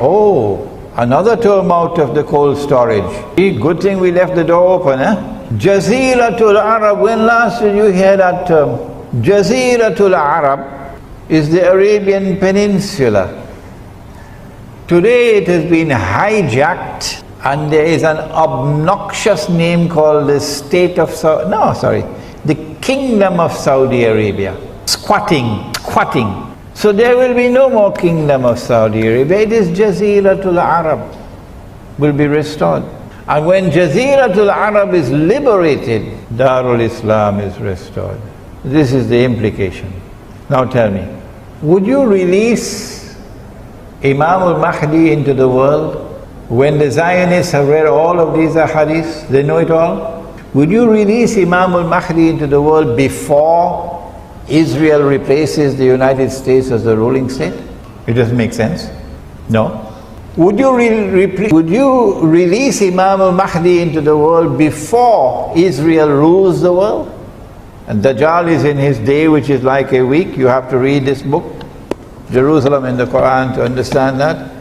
another term out of the cold storage. Good thing we left the door open, Jaziratul Arab, when last did you hear that term? Jaziratul Arab is the Arabian Peninsula. Today it has been hijacked, and there is an obnoxious name called the Kingdom of Saudi Arabia. Squatting. So there will be no more Kingdom of Saudi Arabia. It is Jaziratul Arab will be restored. And when Jaziratul Arab is liberated, Darul Islam is restored. This is the implication. Now tell me, would you release Imam al-Mahdi into the world when the Zionists have read all of these ahadiths? They know it all. Would you release Imam al-Mahdi into the world before Israel replaces the United States as the ruling state? It doesn't make sense. No. Would you release Imam al-Mahdi into the world before Israel rules the world? And Dajjal is in his day, which is like a week. You have to read this book, Jerusalem in the Quran, to understand that.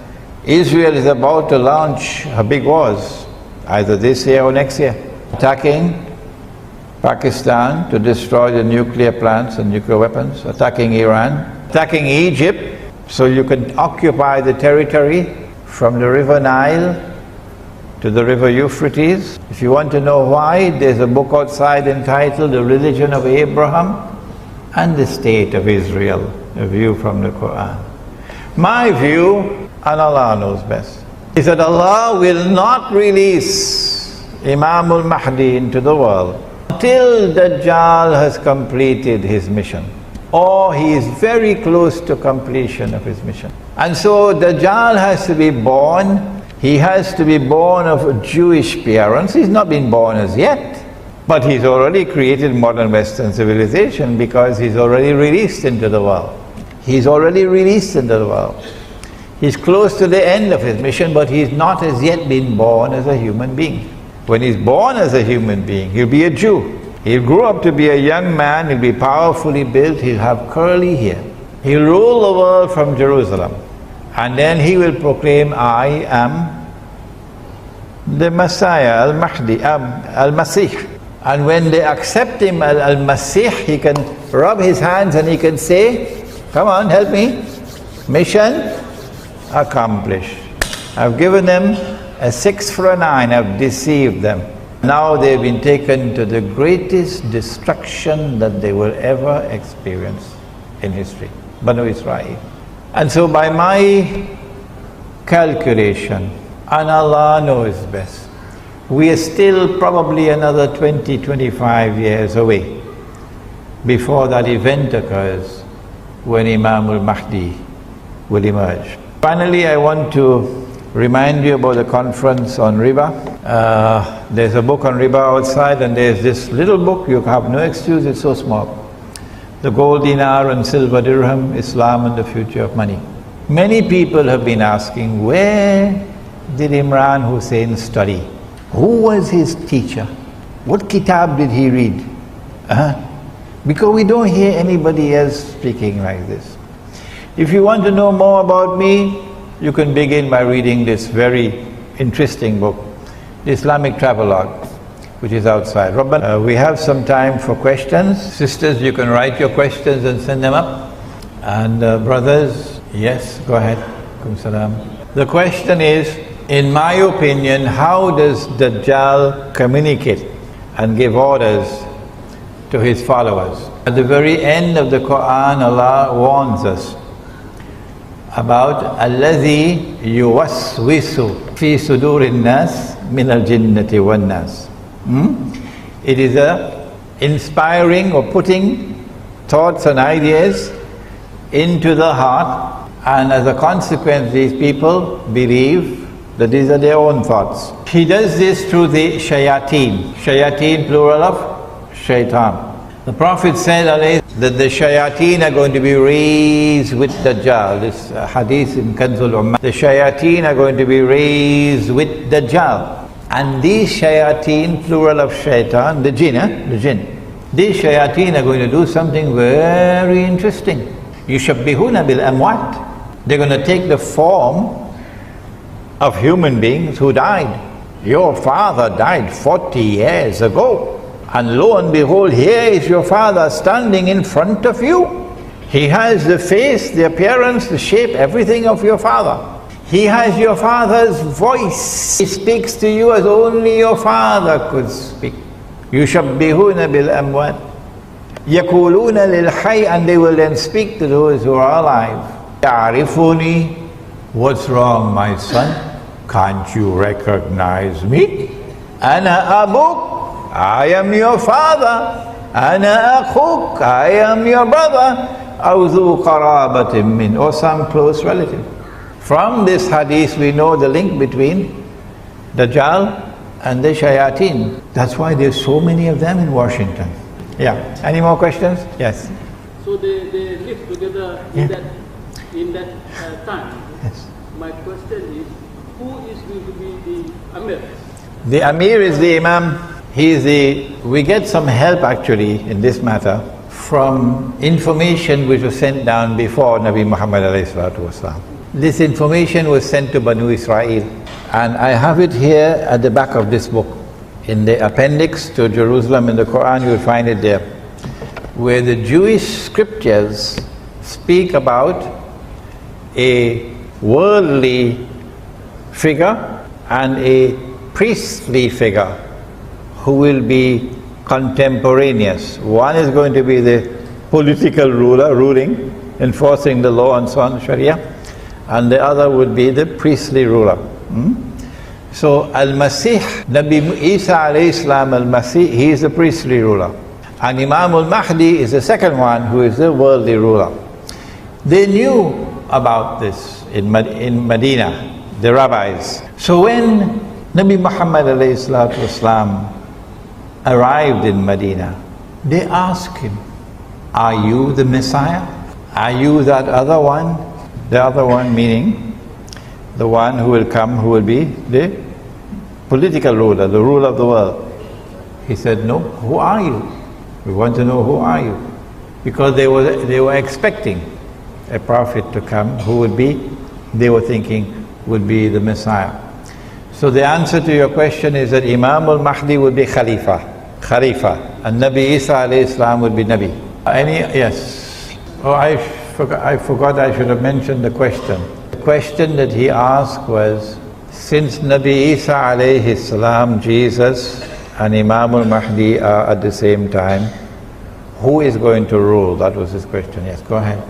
Israel is about to launch her big wars, either this year or next year. Attacking Pakistan to destroy the nuclear plants and nuclear weapons, attacking Iran, attacking Egypt so you can occupy the territory from the river Nile to the river Euphrates. If you want to know why, there's a book outside entitled The Religion of Abraham and the State of Israel, a view from the Quran. My view, and Allah knows best, is that Allah will not release Imam al-Mahdi into the world until Dajjal has completed his mission, or he is very close to completion of his mission. And so Dajjal has to be born. He has to be born of Jewish parents. He's not been born as yet, but he's already created modern Western civilization because he's already released into the world. He's already released into the world. He's close to the end of his mission, but he's not as yet been born as a human being. When he's born as a human being, he'll be a Jew. He'll grow up to be a young man, he'll be powerfully built, he'll have curly hair. He'll rule the world from Jerusalem. And then he will proclaim, I am the Messiah, Al-Mahdi, Al-Masih. And when they accept him, Al-Masih, he can rub his hands and he can say, come on, help me. Mission accomplished. I've given them a 6 for a 9, I've deceived them. Now they've been taken to the greatest destruction that they will ever experience in history, Banu Israel. And so by my calculation, and Allah knows best, we are still probably another 20-25 years away before that event occurs when Imam al-Mahdi will emerge. Finally, I want to remind you about the conference on Riba. There's a book on Riba outside, and there's this little book. You have no excuse, it's so small. The Gold Dinar and Silver Dirham, Islam and the Future of Money. Many people have been asking, where did Imran Hosein study? Who was his teacher? What kitab did he read? Because we don't hear anybody else speaking like this. If you want to know more about me, you can begin by reading this very interesting book, the Islamic Travelogue, which is outside. We have some time for questions. Sisters, you can write your questions and send them up. And brothers, yes, go ahead. The question is, in my opinion, how does Dajjal communicate and give orders to his followers? At the very end of the Quran, Allah warns us about الذي يوسوس في صدور الناس من الجنة والناس. It is a inspiring or putting thoughts and ideas into the heart, and as a consequence these people believe that these are their own thoughts. He does this through the shayateen. Shayateen, plural of shaitan. The Prophet said that the shayateen are going to be raised with Dajjal. This hadith in Kanzul Ummah. The shayateen are going to be raised with Dajjal. And these shayateen, plural of shaitan, the jinn. These shayateen are going to do something very interesting. Yushabbihuna bil amwat. They're going to take the form of human beings who died. Your father died 40 years ago. And lo and behold, here is your father standing in front of you. He has the face, the appearance, the shape, everything of your father. He has your father's voice. He speaks to you as only your father could speak. Yushabbihuna bil amwat. Yakuluna lil hayy, and they will then speak to those who are alive. Ya'rifuni, what's wrong, my son? Can't you recognize me? Ana abuk, I am your father. Ana akhuk, I am your brother. Awzu qarabatin min, or some close relative. From this hadith we know the link between Dajjal and the shayateen. That's why there's so many of them in Washington. Yeah. Any more questions? Yes. So they live together in that time. Yes. My question is, who is going to be the Amir? The Amir is the Imam. He is we get some help actually in this matter from information which was sent down before Nabi Muhammad ﷺ. This information was sent to Banu Israel, and I have it here at the back of this book. In the appendix to Jerusalem in the Quran, you will find it there, where the Jewish scriptures speak about a worldly figure and a priestly figure who will be contemporaneous. One is going to be the political ruler, ruling, enforcing the law and so on, Sharia, and the other would be the priestly ruler. So Al-Masih, Nabi Isa alayhi salam, Al-Masih, he is the priestly ruler. And Imam Al-Mahdi is the second one, who is the worldly ruler. They knew about this in Medina, the rabbis. So when Nabi Muhammad alayhi salatu wasalam arrived in Medina, they asked him, are you the Messiah? Are you that other one? The other one meaning the one who will come, who will be the political ruler, the ruler of the world. He said, no, who are you? We want to know, who are you? Because they were expecting a prophet to come who would be, they were thinking, would be the Messiah. So the answer to your question is that Imam al-Mahdi would be Khalifa, and Nabi Isa alayhi salam would be Nabi. Yes? Oh, I forgot I should have mentioned the question. The question that he asked was, since Nabi Isa alayhi salam, Jesus, and Imam al-Mahdi are at the same time, who is going to rule? That was his question. Yes, go ahead.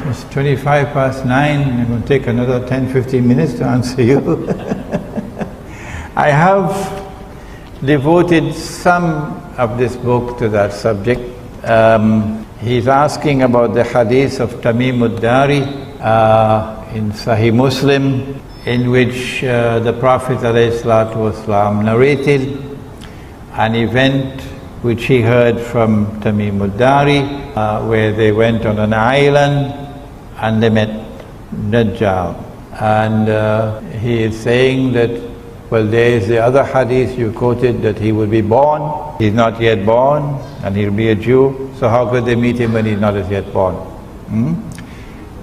It's 9:25. I'm going to take another 10-15 minutes to answer you. I have devoted some of this book to that subject. He's asking about the hadith of Tamim ad-Dari in Sahih Muslim, in which the Prophet ﷺ narrated an event which he heard from Tamim ad-Dari, where they went on an island and they met Dajjal. And he is saying that, well, there is the other hadith you quoted that he will be born. He's not yet born, and he'll be a Jew. So how could they meet him when he's not as yet born?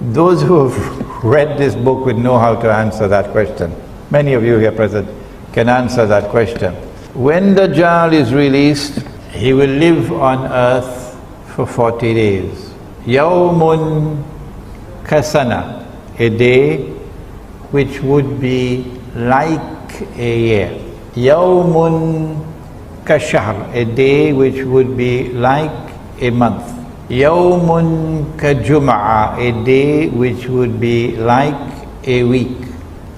Those who have read this book would know how to answer that question. Many of you here present can answer that question. When Dajjal is released, he will live on earth for 40 days. Yawmun kasana, a day which would be like a year. Yawmun kashahr, a day which would be like a month. Yawmun kajum'a, a day which would be like a week.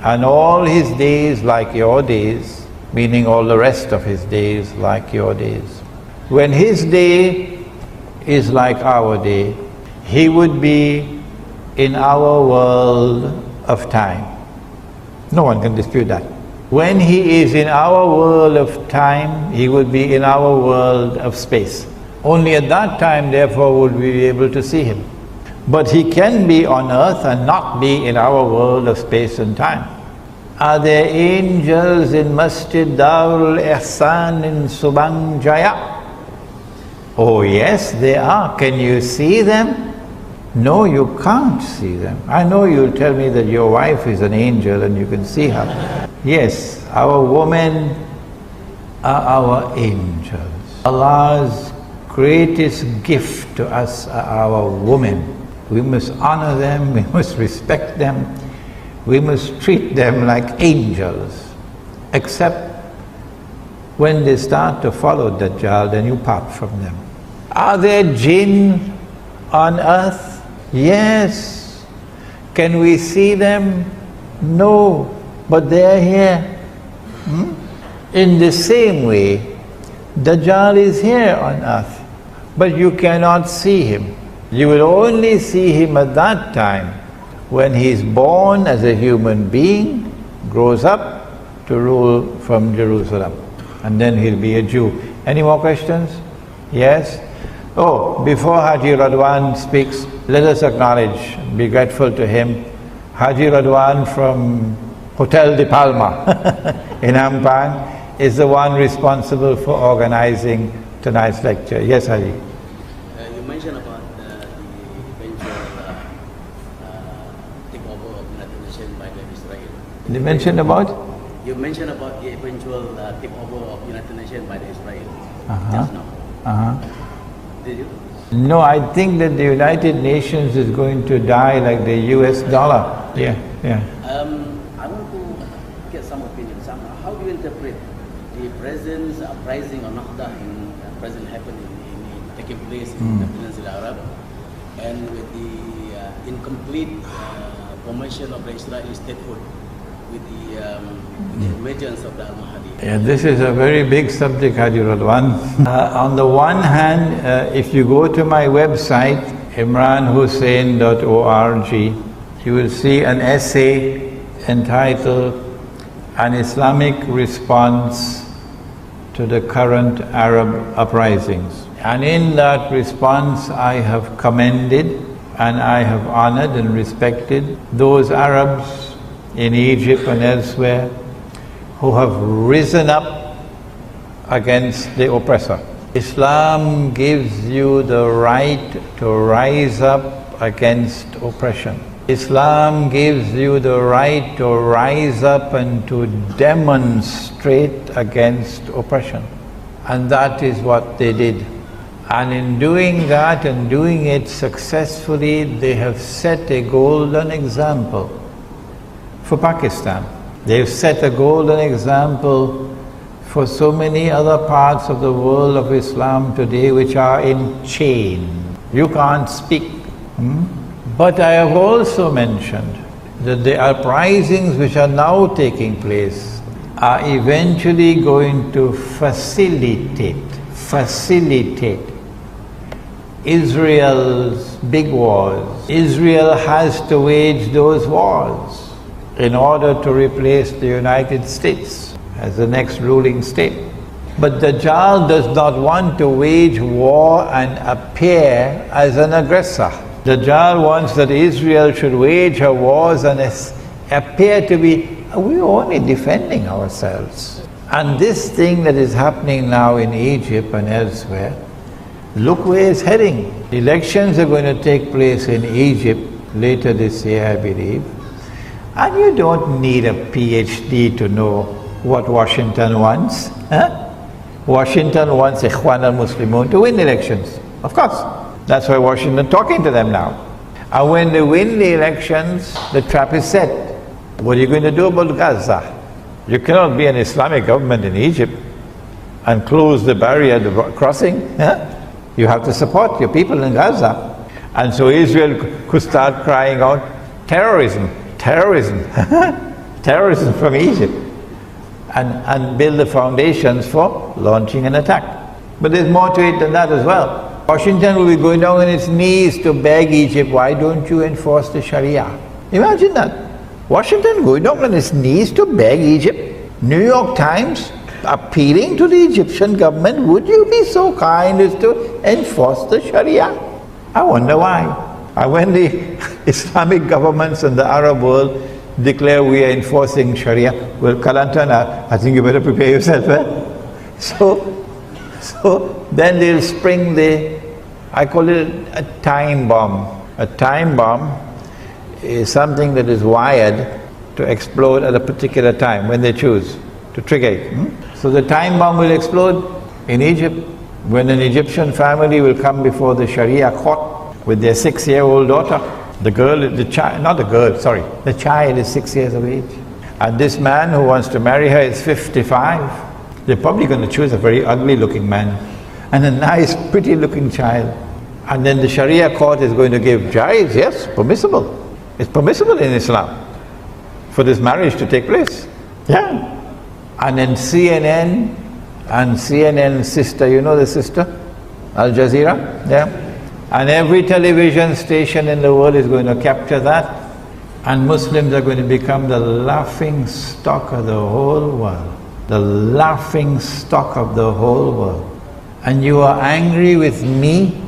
And all his days, like your days, meaning all the rest of his days like your days. When his day is like our day, he would be in our world of time. No one can dispute that. When he is in our world of time, he would be in our world of space. Only at that time, therefore, would we be able to see him. But he can be on earth and not be in our world of space and time. Are there angels in Masjid Darul Ihsan in Subang Jaya? Oh yes, there are. Can you see them? No, you can't see them. I know you'll tell me that your wife is an angel and you can see her. Yes, our women are our angels. Allah's greatest gift to us are our women. We must honor them, we must respect them, we must treat them like angels. Except when they start to follow Dajjal, then you part from them. Are there jinn on earth? Yes. Can we see them? No, but they are here. In the same way, Dajjal is here on earth, but you cannot see him. You will only see him at that time when he is born as a human being, grows up to rule from Jerusalem, and then he'll be a Jew. Any more questions? Yes? Oh, before Haji Radwan speaks, let us acknowledge, be grateful to him. Haji Radwan from Hotel de Palma in Ampang is the one responsible for organizing tonight's lecture. Yes, Haji? You mentioned about the eventual takeover of United Nations by the Israel. You mentioned about? You mentioned about the eventual takeover of United Nations by the Israel just now. Did you? No, I think that the United Nations is going to die like the US dollar. Yeah. I want to get some opinion. How do you interpret the present uprising or Nahda present happening taking place in the Peninsula Arab, and with the incomplete formation of the Israeli statehood with the emergence of the Al-Mahdi? Yeah, this is a very big subject, Haji Radwan. On the one hand, if you go to my website, imranhosein.org, you will see an essay entitled An Islamic Response to the Current Arab Uprisings. And in that response, I have commended and I have honored and respected those Arabs in Egypt and elsewhere who have risen up against the oppressor. Islam gives you the right to rise up against oppression. Islam gives you the right to rise up and to demonstrate against oppression. And that is what they did. And in doing that and doing it successfully, they have set a golden example for Pakistan. They've set a golden example for so many other parts of the world of Islam today which are in chain. You can't speak. But I have also mentioned that the uprisings which are now taking place are eventually going to facilitate Israel's big wars. Israel has to wage those wars in order to replace the United States as the next ruling state. But Dajjal does not want to wage war and appear as an aggressor. Dajjal wants that Israel should wage her wars and appear to be, we're only defending ourselves. And this thing that is happening now in Egypt and elsewhere, look where it's heading. Elections are going to take place in Egypt later this year, I believe. And you don't need a PhD to know what Washington wants. Washington wants Ikhwan al-Muslimun to win elections. Of course. That's why Washington is talking to them now. And when they win the elections, the trap is set. What are you going to do about Gaza? You cannot be an Islamic government in Egypt and close the barrier, the crossing. You have to support your people in Gaza. And so Israel could start crying out, terrorism, terrorism, terrorism from Egypt. and build the foundations for launching an attack. But there's more to it than that as well. Washington will be going down on its knees to beg Egypt, why don't you enforce the Sharia? Imagine that. Washington going down on its knees to beg Egypt. New York Times appealing to the Egyptian government, would you be so kind as to enforce the Sharia? I wonder why. And when the Islamic governments in the Arab world declare we are enforcing Sharia, well, Kalantana, I think you better prepare yourself. So then they'll spring I call it a time bomb. A time bomb is something that is wired to explode at a particular time when they choose to trigger it. So the time bomb will explode in Egypt when an Egyptian family will come before the Sharia court with their 6-year-old daughter. The child is 6 years of age. And this man who wants to marry her is 55. They're probably going to choose a very ugly looking man and a nice pretty looking child. And then the Sharia court is going to give jais, yes, permissible. It's permissible in Islam for this marriage to take place. Yeah. And then CNN and CNN's sister, you know the sister? Al Jazeera? Yeah. And every television station in the world is going to capture that. And Muslims are going to become the laughing stock of the whole world. The laughing stock of the whole world. And you are angry with me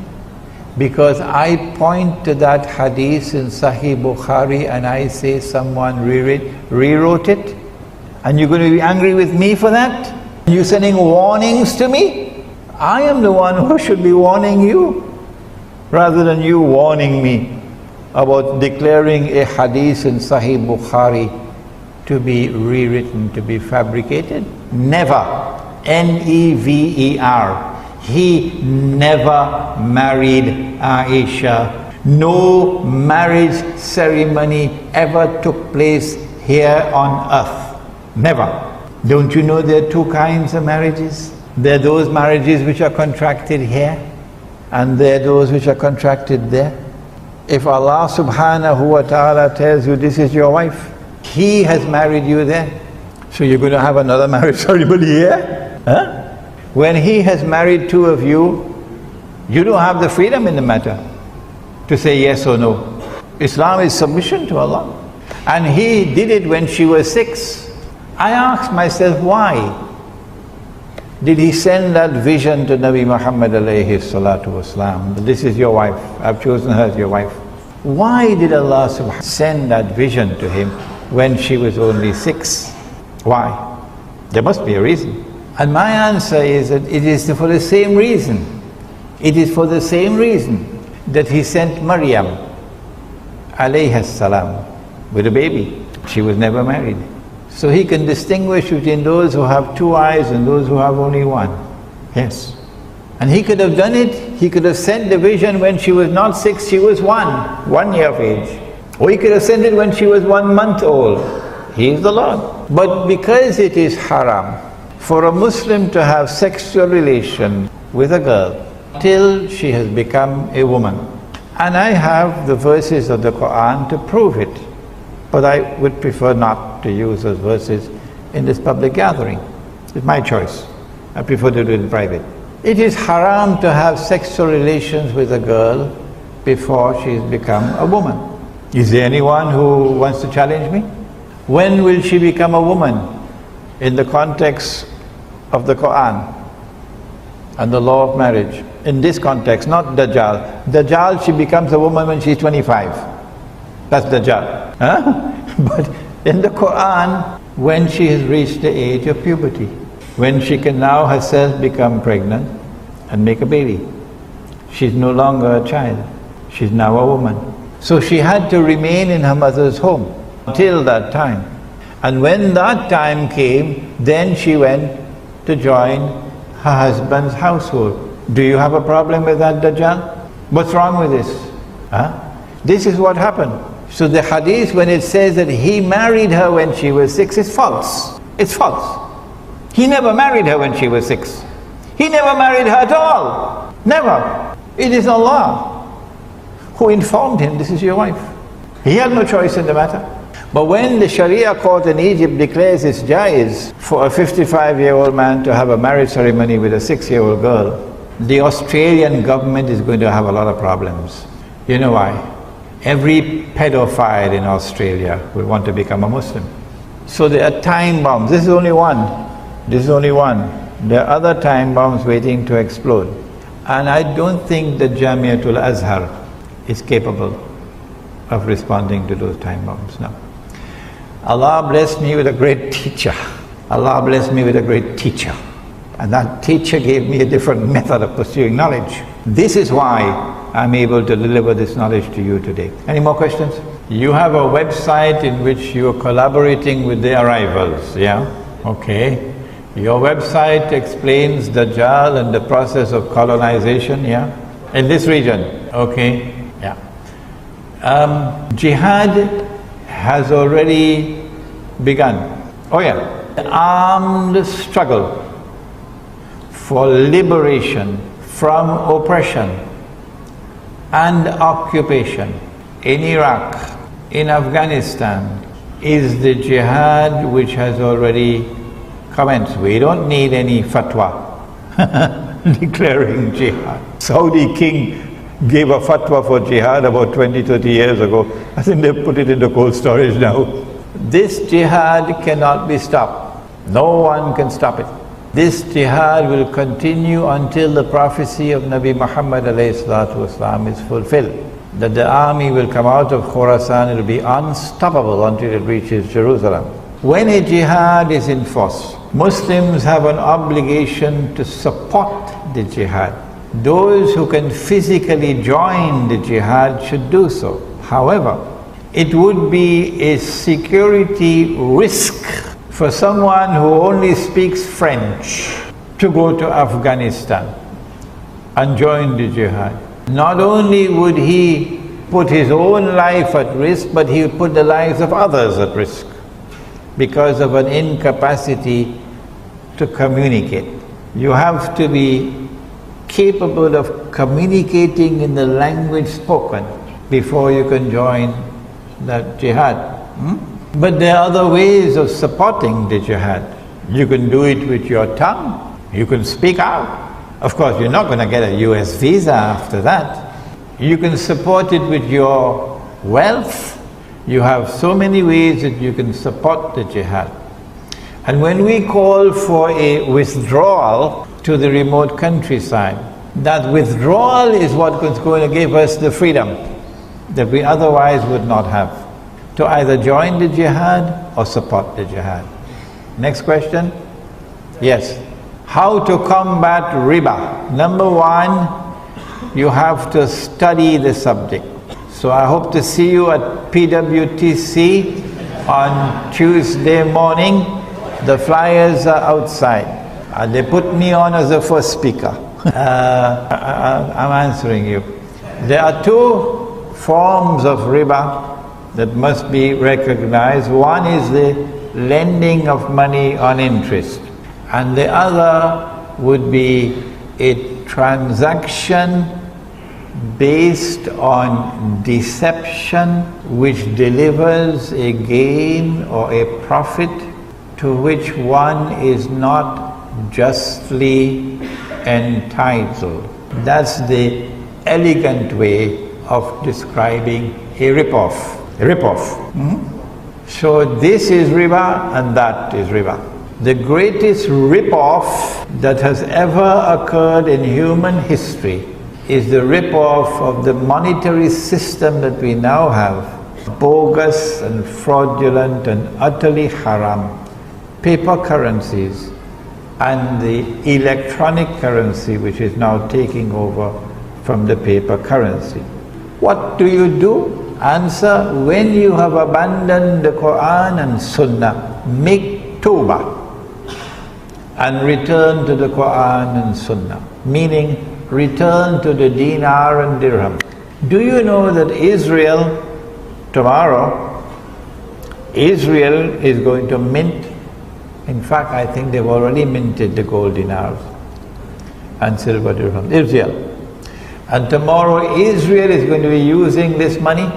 because I point to that hadith in Sahih Bukhari and I say someone rewrote it? And you're going to be angry with me for that? You're sending warnings to me? I am the one who should be warning you, rather than you warning me about declaring a hadith in Sahih Bukhari to be rewritten, to be fabricated. Never. Never. He never married Aisha. No marriage ceremony ever took place here on earth. Never. Don't you know there are two kinds of marriages? There are those marriages which are contracted here, and there are those which are contracted there. If Allah subhanahu wa ta'ala tells you this is your wife, He has married you there, so you're going to have another marriage ceremony here? Huh? When He has married two of you, you don't have the freedom in the matter to say yes or no. Islam is submission to Allah. And He did it when she was 6. I asked myself, why did He send that vision to Nabi Muhammad alayhi salatu wasalam? This is your wife, I've chosen her as your wife. Why did Allah subhanahu send that vision to him when she was only 6? Why? There must be a reason. And my answer is that it is for the same reason. It is for the same reason that He sent Maryam alayhi salam with a baby. She was never married. So He can distinguish between those who have 2 eyes and those who have only 1. Yes. And He could have done it, He could have sent the vision when she was not 6, she was 1 year of age. Or He could have sent it when she was 1 month old. He is the Lord. But because it is haram for a Muslim to have sexual relation with a girl till she has become a woman. And I have the verses of the Quran to prove it. But I would prefer not to use those verses in this public gathering. It's my choice. I prefer to do it in private. It is haram to have sexual relations with a girl before she's become a woman. Is there anyone who wants to challenge me? When will she become a woman in the context of the Quran and the law of marriage? In this context, not Dajjal. Dajjal, she becomes a woman when she's 25. That's Dajjal. Huh? But in the Quran, when she has reached the age of puberty, when she can now herself become pregnant and make a baby. She's no longer a child. She's now a woman. So she had to remain in her mother's home until that time. And when that time came, then she went to join her husband's household. Do you have a problem with that, Dajjal? What's wrong with this? Huh? This is what happened. So the hadith, when it says that he married her when she was 6, is false. It's false. He never married her when she was 6. He never married her at all. Never. It is Allah who informed him, this is your wife. He had no choice in the matter. But when the Sharia court in Egypt declares it's jaiz for a 55-year-old man to have a marriage ceremony with a 6-year-old girl, the Australian government is going to have a lot of problems. You know why? Every pedophile in Australia will want to become a Muslim. So there are time bombs. This is only one. This is only one. There are other time bombs waiting to explode. And I don't think that Jamiatul Azhar is capable of responding to those time bombs now. Allah blessed me with a great teacher. Allah blessed me with a great teacher. And that teacher gave me a different method of pursuing knowledge. This is why I'm able to deliver this knowledge to you today. Any more questions? You have a website in which you're collaborating with the arrivals, yeah? Okay. Your website explains Dajjal and the process of colonization, yeah? In this region, okay, yeah. Jihad has already begun. Oh yeah. The armed struggle for liberation from oppression and occupation in Iraq, in Afghanistan, is the jihad which has already commenced. We don't need any fatwa declaring jihad. Saudi king gave a fatwa for jihad about 20-30 years ago. I think they put it in the cold storage now. This jihad cannot be stopped. No one can stop it. This jihad will continue until the prophecy of Nabi Muhammad ﷺ is fulfilled. That the army will come out of Khorasan, it will be unstoppable until it reaches Jerusalem. When a jihad is in force, Muslims have an obligation to support the jihad. Those who can physically join the jihad should do so. However, it would be a security risk for someone who only speaks French to go to Afghanistan and join the jihad. Not only would he put his own life at risk, but he would put the lives of others at risk because of an incapacity to communicate. You have to be capable of communicating in the language spoken before you can join that jihad. But there are other ways of supporting the jihad. You can do it with your tongue. You can speak out. Of course, you're not going to get a US visa after that. You can support it with your wealth. You have so many ways that you can support the jihad. And when we call for a withdrawal to the remote countryside, that withdrawal is what is going to give us the freedom that we otherwise would not have, to either join the jihad or support the jihad. Next question? Yes. How to combat riba? Number one, you have to study the subject. So I hope to see you at PWTC on Tuesday morning. The flyers are outside. They put me on as the first speaker. I'm answering you. There are two forms of riba that must be recognized. One is the lending of money on interest, and the other would be a transaction based on deception which delivers a gain or a profit to which one is not justly entitled. That's the elegant way of describing a rip-off. A rip-off. So this is riba and that is riba. The greatest rip-off that has ever occurred in human history is the rip-off of the monetary system that we now have. Bogus and fraudulent and utterly haram paper currencies and the electronic currency which is now taking over from the paper currency. What do you do? Answer: when you have abandoned the Quran and Sunnah, make tawbah and return to the Quran and Sunnah, meaning return to the dinar and dirham. Do you know that Israel, tomorrow, Israel is going to mint, in fact I think they've already minted the gold dinars and silver dirham, Israel. And tomorrow Israel is going to be using this money.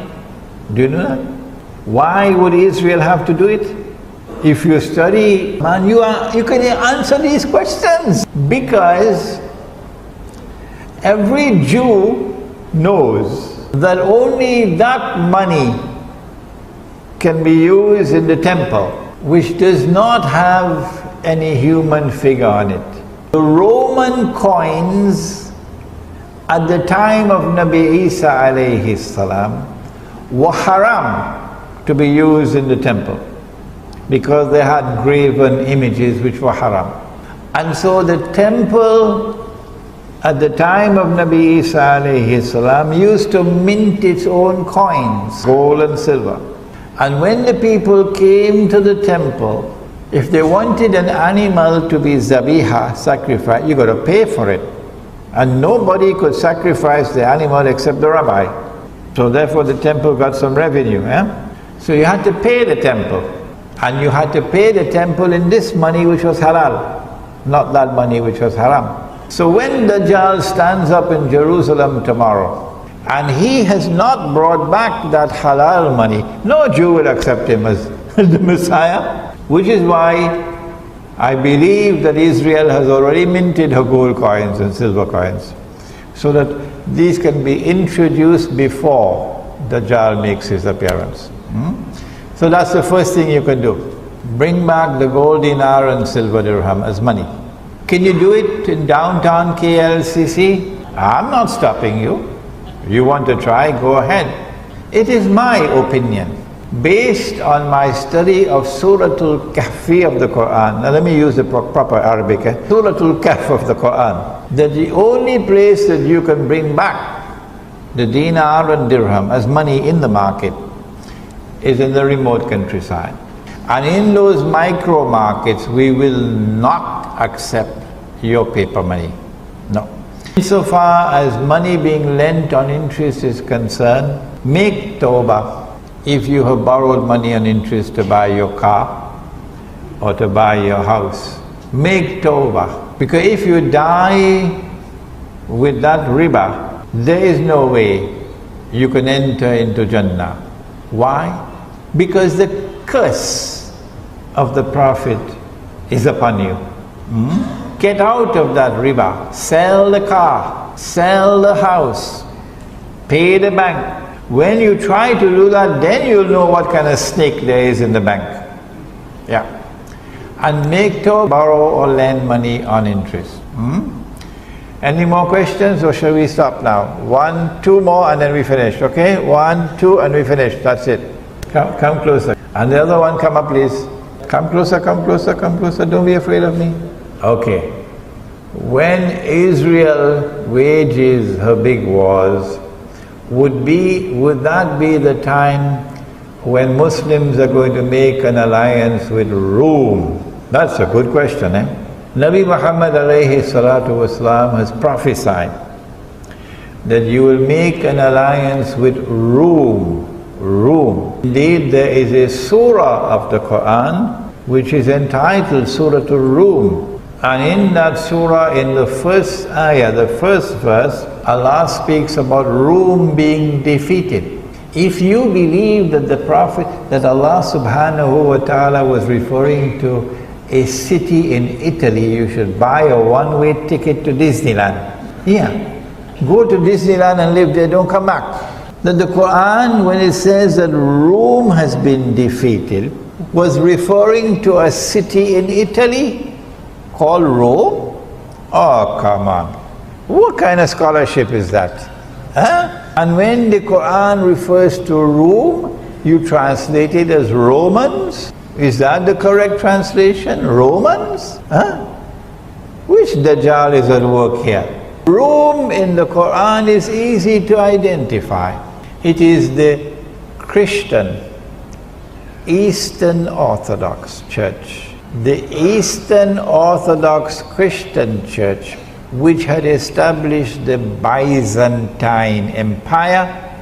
Do you know that? Why would Israel have to do it? If you study, man, you can answer these questions. Because every Jew knows that only that money can be used in the temple, which does not have any human figure on it. The Roman coins at the time of Nabi Isa alayhi salam were haram to be used in the temple, because they had graven images which were haram. And so the temple at the time of Nabi Isa alayhi salam used to mint its own coins, gold and silver. And when the people came to the temple, if they wanted an animal to be zabiha, sacrificed, you got to pay for it. And nobody could sacrifice the animal except the rabbi. So therefore the temple got some revenue. So you had to pay the temple. And you had to pay the temple in this money which was halal, not that money which was haram. So when Dajjal stands up in Jerusalem tomorrow, and he has not brought back that halal money, no Jew will accept him as the Messiah. Which is why I believe that Israel has already minted her gold coins and silver coins, so that these can be introduced before Dajjal makes his appearance. So that's the first thing you can do. Bring back the gold dinar and silver dirham as money. Can you do it in downtown KLCC? I'm not stopping you. You want to try, go ahead. It is my opinion, based on my study of Suratul Kahfi of the Quran. Now let me use the proper Arabic. Suratul Kahf of the Quran. That the only place that you can bring back the dinar and dirham as money in the market is in the remote countryside. And in those micro markets, we will not accept your paper money. No. Insofar as money being lent on interest is concerned, make tawbah. If you have borrowed money on interest to buy your car or to buy your house, make tawbah. Because if you die with that riba, there is no way you can enter into Jannah. Why? Because the curse of the Prophet is upon you. Get out of that riba. Sell the car, sell the house, pay the bank. When you try to do that, then you'll know what kind of snake there is in the bank. Yeah. And make to borrow or lend money on interest. Any more questions, or shall we stop now? 1, 2 more and then we finish, okay? 1, 2 and we finish, that's it. Come closer. And the other one, come up please. Come closer, come closer, come closer. Don't be afraid of me. Okay. When Israel wages her big wars, would that be the time when Muslims are going to make an alliance with Rome? That's a good question, eh? Nabi Muhammad alayhi salatu wasalam has prophesied that you will make an alliance with Rome. Indeed, there is a surah of the Quran which is entitled Surah Rum. And in that surah, in the first ayah, the first verse, Allah speaks about Rome being defeated. If you believe that the Prophet, that Allah subhanahu wa ta'ala was referring to a city in Italy, you should buy a one-way ticket to Disneyland. Yeah, go to Disneyland and live there, don't come back. That the Quran, when it says that Rome has been defeated, was referring to a city in Italy called Rome? Oh, come on. What kind of scholarship is that? And when the Quran refers to Rome, you translate it as Romans? Is that the correct translation? Romans? Which Dajjal is at work here? Rome in the Quran is easy to identify. It is the Christian Eastern Orthodox Church. The Eastern Orthodox Christian Church, which had established the Byzantine Empire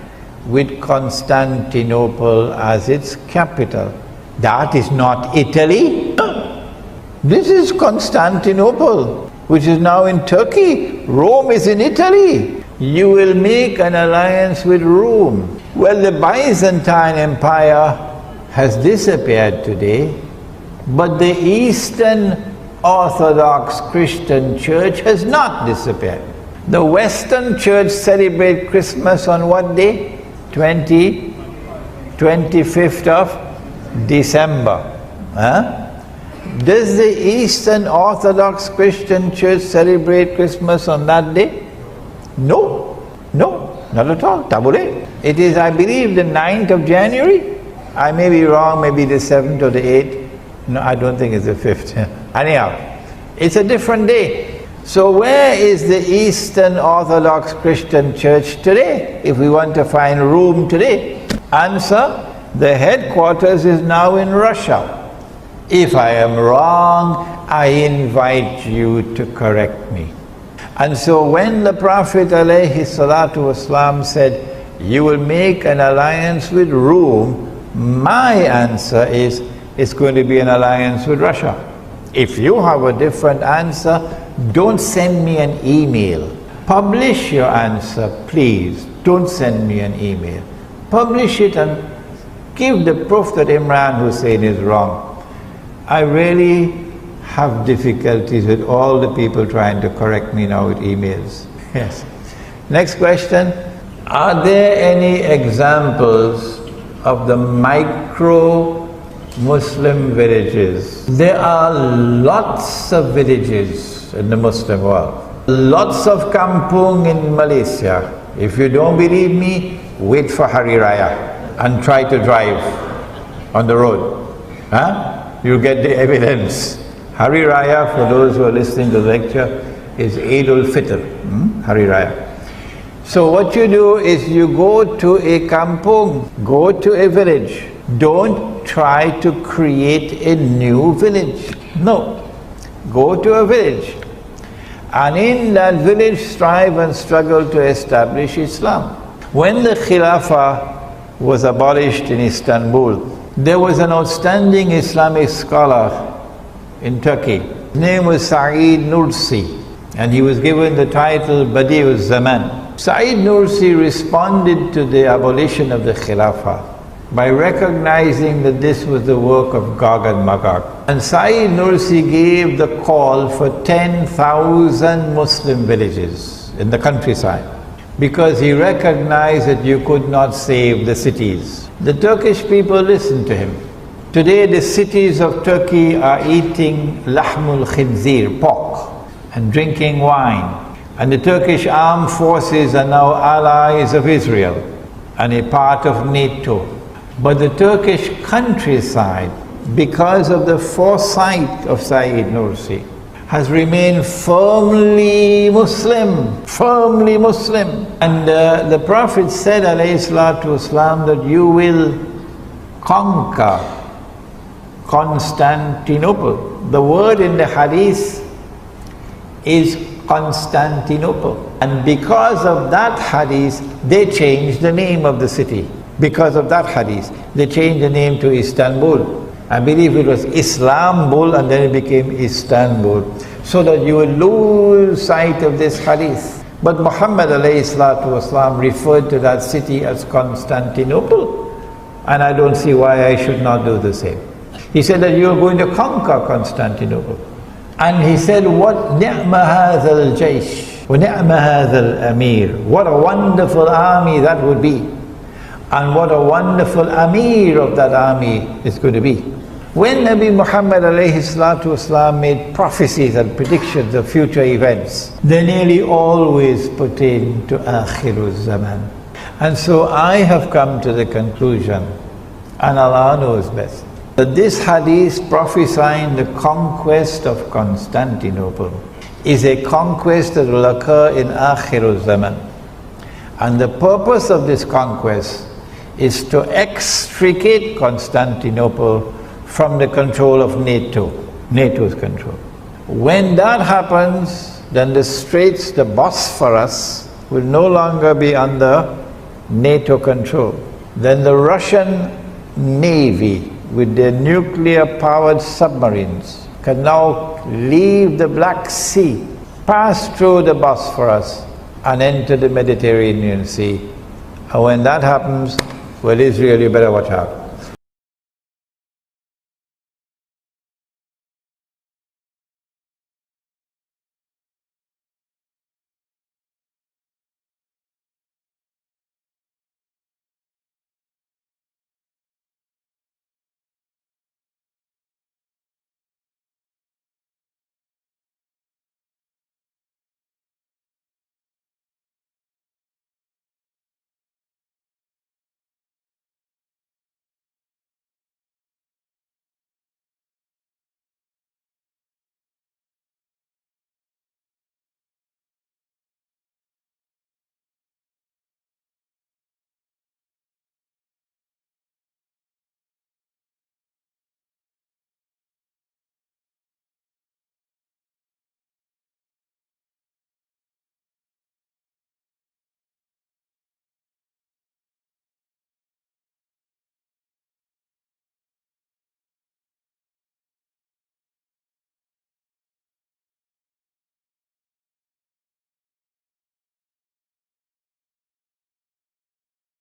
with Constantinople as its capital. That is not Italy. This is Constantinople, which is now in Turkey. Rome is in Italy. You will make an alliance with Rome. Well, the Byzantine Empire has disappeared today, but the Eastern Orthodox Christian Church has not disappeared. The Western Church celebrates Christmas on what day? 25th of December. Does the Eastern Orthodox Christian Church celebrate Christmas on that day? No, not at all. Tabule. It is, I believe, the 9th of January. I may be wrong, maybe the 7th or the 8th. No, I don't think it's the 5th. Anyhow, it's a different day. So where is the Eastern Orthodox Christian Church today, if we want to find room today? Answer, the headquarters is now in Russia. If I am wrong, I invite you to correct me. And so when the Prophet ﷺ said, you will make an alliance with Rome, my answer is, it's going to be an alliance with Russia. If you have a different answer, don't send me an email. Publish your answer, please. Don't send me an email. Publish it and give the proof that Imran Hosein is wrong. I really have difficulties with all the people trying to correct me now with emails. Yes. Next question. Are there any examples of the micro-Muslim villages? There are lots of villages in the Muslim world. Lots of kampung in Malaysia. If you don't believe me, wait for Hari Raya and try to drive on the road. You'll get the evidence. Hari Raya, for those who are listening to the lecture, is Eid al-Fitr, Hari Raya. So what you do is you go to a kampung, go to a village. Don't try to create a new village. No. Go to a village. And in that village, strive and struggle to establish Islam. When the Khilafah was abolished in Istanbul, there was an outstanding Islamic scholar in Turkey. His name was Saeed Nursi, and he was given the title Badi'u Zaman. Saeed Nursi responded to the abolition of the Khilafah by recognizing that this was the work of Gog and Magog. And Saeed Nursi gave the call for 10,000 Muslim villages in the countryside, because he recognized that you could not save the cities. The Turkish people listened to him. Today the cities of Turkey are eating lahmul khinzir, pork, and drinking wine. And the Turkish armed forces are now allies of Israel and a part of NATO. But the Turkish countryside, because of the foresight of Saeed Nursi, has remained firmly Muslim, firmly Muslim. And the Prophet said, alayhi salatu wasalam, that you will conquer Constantinople. The word in the hadith is Constantinople. And because of that hadith, they changed the name of the city. Because of that hadith, they changed the name to Istanbul. I believe it was Islambul, and then it became Istanbul, so that you will lose sight of this hadith. But Muhammad ﷺ referred to that city as Constantinople, and I don't see why I should not do the same. He said that you are going to conquer Constantinople. And he said, what ni'ma hadha al-jaysh, wa ni'ma hadha al-amir. What a wonderful army that would be. And what a wonderful Amir of that army is going to be. When Nabi Muhammad ﷺ made prophecies and predictions of future events, they nearly always pertain to Akhirul Zaman. And so I have come to the conclusion, and Allah knows best, that this hadith prophesying the conquest of Constantinople is a conquest that will occur in Akhirul Zaman. And the purpose of this conquest is to extricate Constantinople from the control of NATO, NATO's control. When that happens, then the Straits, the Bosphorus, will no longer be under NATO control. Then the Russian Navy, with their nuclear-powered submarines, can now leave the Black Sea, pass through the Bosphorus, and enter the Mediterranean Sea. And when that happens, well, Israel, you better watch out.